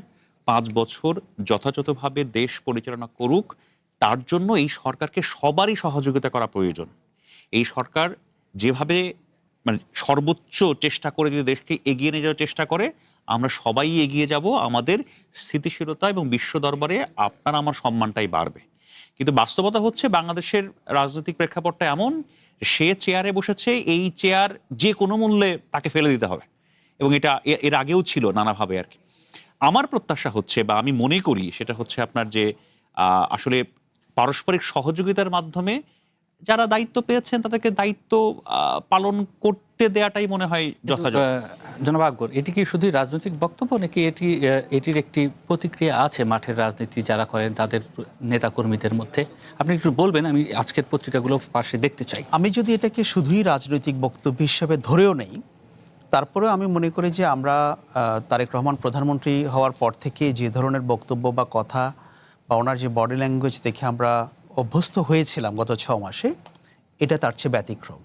5 বছর যথাযথভাবে দেশ পরিচালনা করুক। তার জন্য এই সরকারকে সবারই সহযোগিতা করা প্রয়োজন। এই সরকার যেভাবে মানে সর্বোচ্চ চেষ্টা করে যদি দেশকে এগিয়ে নিয়ে যাওয়ার চেষ্টা করে, আমরা সবাই এগিয়ে যাব। আমাদের স্থিতিশীলতা এবং বিশ্ব দরবারে আপনার আমার সম্মানটাই বাড়বে। কিন্তু বাস্তবতা হচ্ছে বাংলাদেশের রাজনৈতিক প্রেক্ষাপটটা এমন, সে চেয়ারে বসেছে, এই চেয়ার যে কোনো মূল্যে তাকে ফেলে দিতে হবে। এবং এটা এর আগেও ছিল নানাভাবে আর কি। আমার প্রত্যাশা হচ্ছে বা আমি মনে করি সেটা হচ্ছে আপনার যে আসলে পারস্পরিক সহযোগিতার মাধ্যমে যারা দায়িত্ব পেয়েছেন তাদেরকে দায়িত্ব পালন করতে করতে দেয়াটাই মনে হয় যথাযথ। জনাব আকবর, এটি কি শুধু রাজনৈতিক বক্তব্য নাকি এটির একটি প্রতিক্রিয়া আছে মাঠের রাজনীতি যারা করেন তাদের নেতাকর্মীদের মধ্যে? আপনি একটু বলবেন, আমি আজকের পত্রিকাগুলো পাশে দেখতে চাই। আমি যদি এটাকে শুধুই রাজনৈতিক বক্তব্য হিসেবে ধরেও নেই, তারপরেও আমি মনে করি যে আমরা তারেক রহমান প্রধানমন্ত্রী হওয়ার পর থেকে যে ধরনের বক্তব্য বা কথা বা ওনার যে বডি ল্যাঙ্গুয়েজ দেখে আমরা অভ্যস্ত হয়েছিলাম গত 6 মাসে, এটা তার চেয়ে ব্যতিক্রম।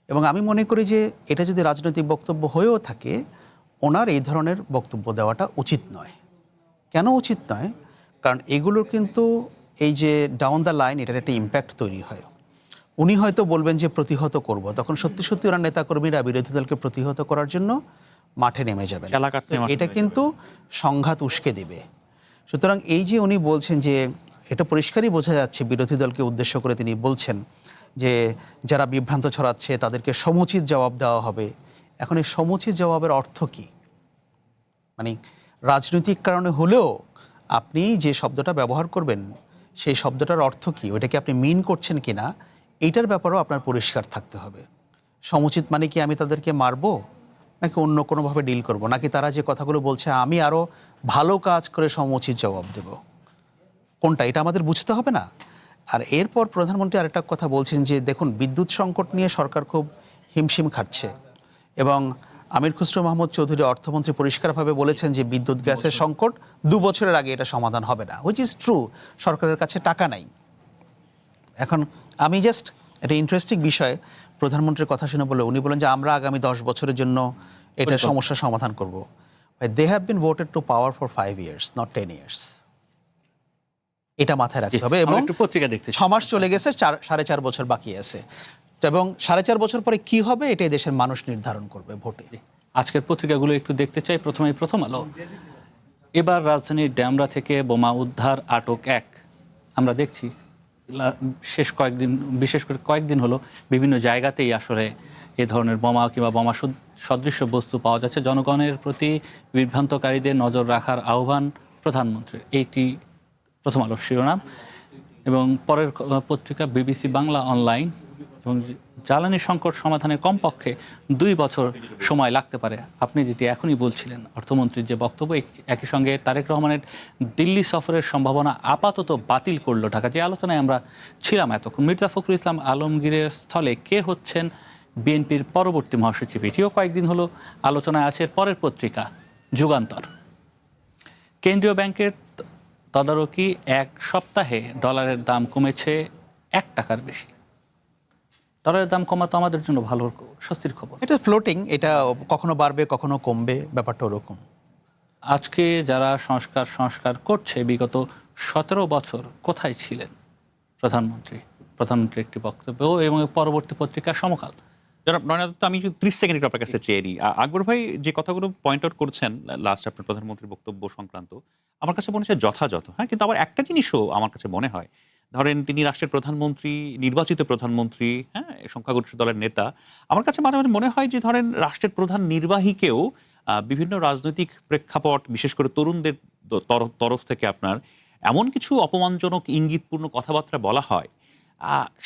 এবং আমি মনে করি যে এটা যদি রাজনৈতিক বক্তব্য হয়েও থাকে, ওনার এই ধরনের বক্তব্য দেওয়াটা উচিত নয়। কেন উচিত নয়? কারণ এগুলোর কিন্তু এই যে ডাউন দ্য লাইন এটার একটা ইম্প্যাক্ট তৈরি হয়। উনি হয়তো বলবেন যে প্রতিহত করব, তখন সত্যি সত্যি ওনার নেতাকর্মীরা বিরোধী দলকে প্রতিহত করার জন্য মাঠে নেমে যাবেন। এটা কিন্তু সংঘাত উস্কে দেবে। সুতরাং এই যে উনি বলছেন যে, এটা পরিষ্কারই বোঝা যাচ্ছে বিরোধী দলকে উদ্দেশ্য করে তিনি বলছেন যে যারা বিভ্রান্ত ছড়াচ্ছে তাদেরকে সমুচিত জবাব দেওয়া হবে। এখন এই সমুচিত জবাবের অর্থ কি? মানে রাজনৈতিক কারণে হলেও আপনি যে শব্দটা ব্যবহার করবেন সেই শব্দটার অর্থ কি, ওইটাকে আপনি মিন করছেন কি না, এইটার ব্যাপারেও আপনার পরিষ্কার থাকতে হবে। সমুচিত মানে কি আমি তাদেরকে মারবো, নাকি অন্য কোনোভাবে ডিল করব, নাকি তারা যে কথাগুলো বলছে আমি আরও ভালো কাজ করে সমুচিত জবাব দেব, কোনটা? এটা আমাদের বুঝতে হবে না? আর এরপর প্রধানমন্ত্রী আরেকটা কথা বলছেন যে দেখুন, বিদ্যুৎ সংকট নিয়ে সরকার খুব হিমশিম খাটছে, এবং আমির খুসরো মাহমুদ চৌধুরী অর্থমন্ত্রী পরিষ্কারভাবে বলেছেন যে বিদ্যুৎ গ্যাসের সংকট 2 বছরের আগে এটা সমাধান হবে না, হুইচ ইজ ট্রু। সরকারের কাছে টাকা নাই। এখন আমি জাস্ট একটা ইন্টারেস্টিং বিষয় প্রধানমন্ত্রীর কথা শুনে বলে উনি বলেন যে আমরা আগামী 10 বছরের জন্য এটা সমস্যার সমাধান করব। They have been voted to power for 5 years, not 10 years। এটা মাথায় রাখতে হবে। এবং পত্রিকা দেখতে 6 মাস চলে গেছে, 4.5 বছর বাকি আছে, এবং 4.5 বছর পরে কি হবে এটাই দেশের মানুষ নির্ধারণ করবে ভোটে। আজকের পত্রিকাগুলো একটু দেখতে চাই। প্রথমেই প্রথম আলো, এবার রাজধানীর ড্যামরা থেকে বোমা উদ্ধার, আটক 1। আমরা দেখছি শেষ কয়েকদিন, বিশেষ করে কয়েকদিন হলো বিভিন্ন জায়গাতেই আসলে এ ধরনের বোমা কিংবা বোমা সদৃশ্য বস্তু পাওয়া যাচ্ছে। জনগণের প্রতি বিভ্রান্তকারীদের নজর রাখার আহ্বান প্রধানমন্ত্রীর, এইটি প্রথম আলোর শিরোনাম। এবং পরের পত্রিকা বিবিসি বাংলা অনলাইন, এবং জ্বালানি সংকট সমাধানে কমপক্ষে 2 বছর সময় লাগতে পারে। আপনি যেটি এখনই বলছিলেন অর্থমন্ত্রীর যে বক্তব্য, একই সঙ্গে তারেক রহমানের দিল্লি সফরের সম্ভাবনা আপাতত বাতিল করলো ঢাকা, যে আলোচনায় আমরা ছিলাম এতক্ষণ। মির্জা ফখরুল ইসলাম আলমগীরের স্থলে কে হচ্ছেন বিএনপির পরবর্তী মহাসচিব, এটিও কয়েকদিন হলো আলোচনায় আছে। পরের পত্রিকা যুগান্তর, কেন্দ্রীয় ব্যাংকের তদারকি, 1 সপ্তাহে ডলারের দাম কমেছে 1 টাকার বেশি। ডলারের দাম কমা তো আমাদের জন্য ভালো, স্বস্তির খবর। এটা ফ্লোটিং, এটা কখনো বাড়বে কখনো কমবে, ব্যাপারটা ওরকম। আজকে যারা সংস্কার করছে, বিগত 17 বছর কোথায় ছিলেন প্রধানমন্ত্রী একটি বক্তব্য। এবং পরবর্তী পত্রিকা সমকাল। জনাব নয়নাদত্ত, আমি 30 সেকেন্ড আপনার কাছে চেয়ে নিই। আকবর ভাই যে কথাগুলো পয়েন্ট আউট করছেন লাস্ট আপনার প্রধানমন্ত্রীর বক্তব্য সংক্রান্ত, আমার কাছে মনে হচ্ছে যথাযথ। হ্যাঁ, কিন্তু আবার একটা জিনিসও আমার কাছে মনে হয়, ধরেন তিনি রাষ্ট্রের প্রধানমন্ত্রী, নির্বাচিত প্রধানমন্ত্রী, হ্যাঁ, সংখ্যাগরিষ্ঠ দলের নেতা। আমার কাছে মাঝে মাঝে মনে হয় যে ধরেন রাষ্ট্রের প্রধান নির্বাহীকেও বিভিন্ন রাজনৈতিক প্রেক্ষাপট, বিশেষ করে তরুণদের তরফ থেকে আপনার এমন কিছু অপমানজনক ইঙ্গিতপূর্ণ কথাবার্তা বলা হয়,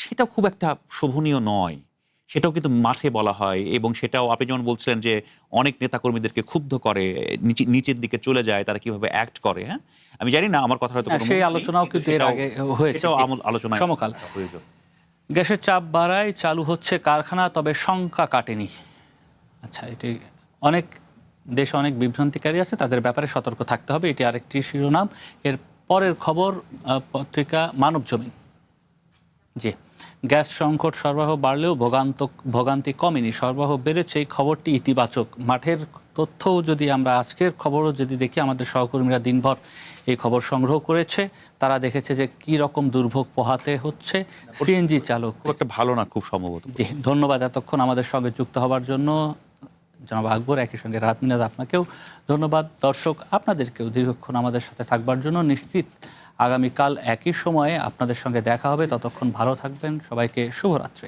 সেটা খুব একটা শোভনীয় নয়। সেটাও কিন্তু মাঠে বলা হয়, এবং সেটাও আপনি যেমন বলছিলেন যে অনেক নেতাকর্মীদেরকে ক্ষুব্ধ করে, নিচের দিকে চলে যায়, তারা কিভাবে অ্যাক্ট করে। হ্যাঁ, আমি জানি না, আমার কথা হয়তো সেই আলোচনাও কিন্তু এর আগে হয়েছে। আলোচনা সমকাল, গ্যাসের চাপ বাড়ায়, চালু হচ্ছে কারখানা, তবে সংখ্যা কাটেনি। আচ্ছা, এটি অনেক দেশে অনেক বিভ্রান্তিকারী আছে, তাদের ব্যাপারে সতর্ক থাকতে হবে, এটি আরেকটি শিরোনাম। এর পরের খবর পত্রিকা মানবজমিন, জি, গ্যাস সংকট সরবরাহ বাড়লেও ভোগান্তি কমেনি, সরবরাহ বেড়েছে, এই খবরটি ইতিবাচক। মাঠের তথ্যও যদি আমরা আজকের খবরও যদি দেখি, আমাদের সহকর্মীরা দিনভর এই খবর সংগ্রহ করেছে, তারা দেখেছে যে কি রকম দুর্ভোগ পোহাতে হচ্ছে সিএনজি চালক। খুব একটা ভালো না, খুব সম্ভবত। জি, ধন্যবাদ এতক্ষণ আমাদের সঙ্গে যুক্ত হওয়ার জন্য জনাব আকবর, একই সঙ্গে রাত মিনাজ, আপনাকেও ধন্যবাদ। দর্শক আপনাদেরকেও দীর্ঘক্ষণ আমাদের সাথে থাকবার জন্য। নিশ্চিত আগামীকাল একই সময়ে আপনাদের সঙ্গে দেখা হবে। ততক্ষণ ভালো থাকবেন, সবাইকে শুভরাত্রি।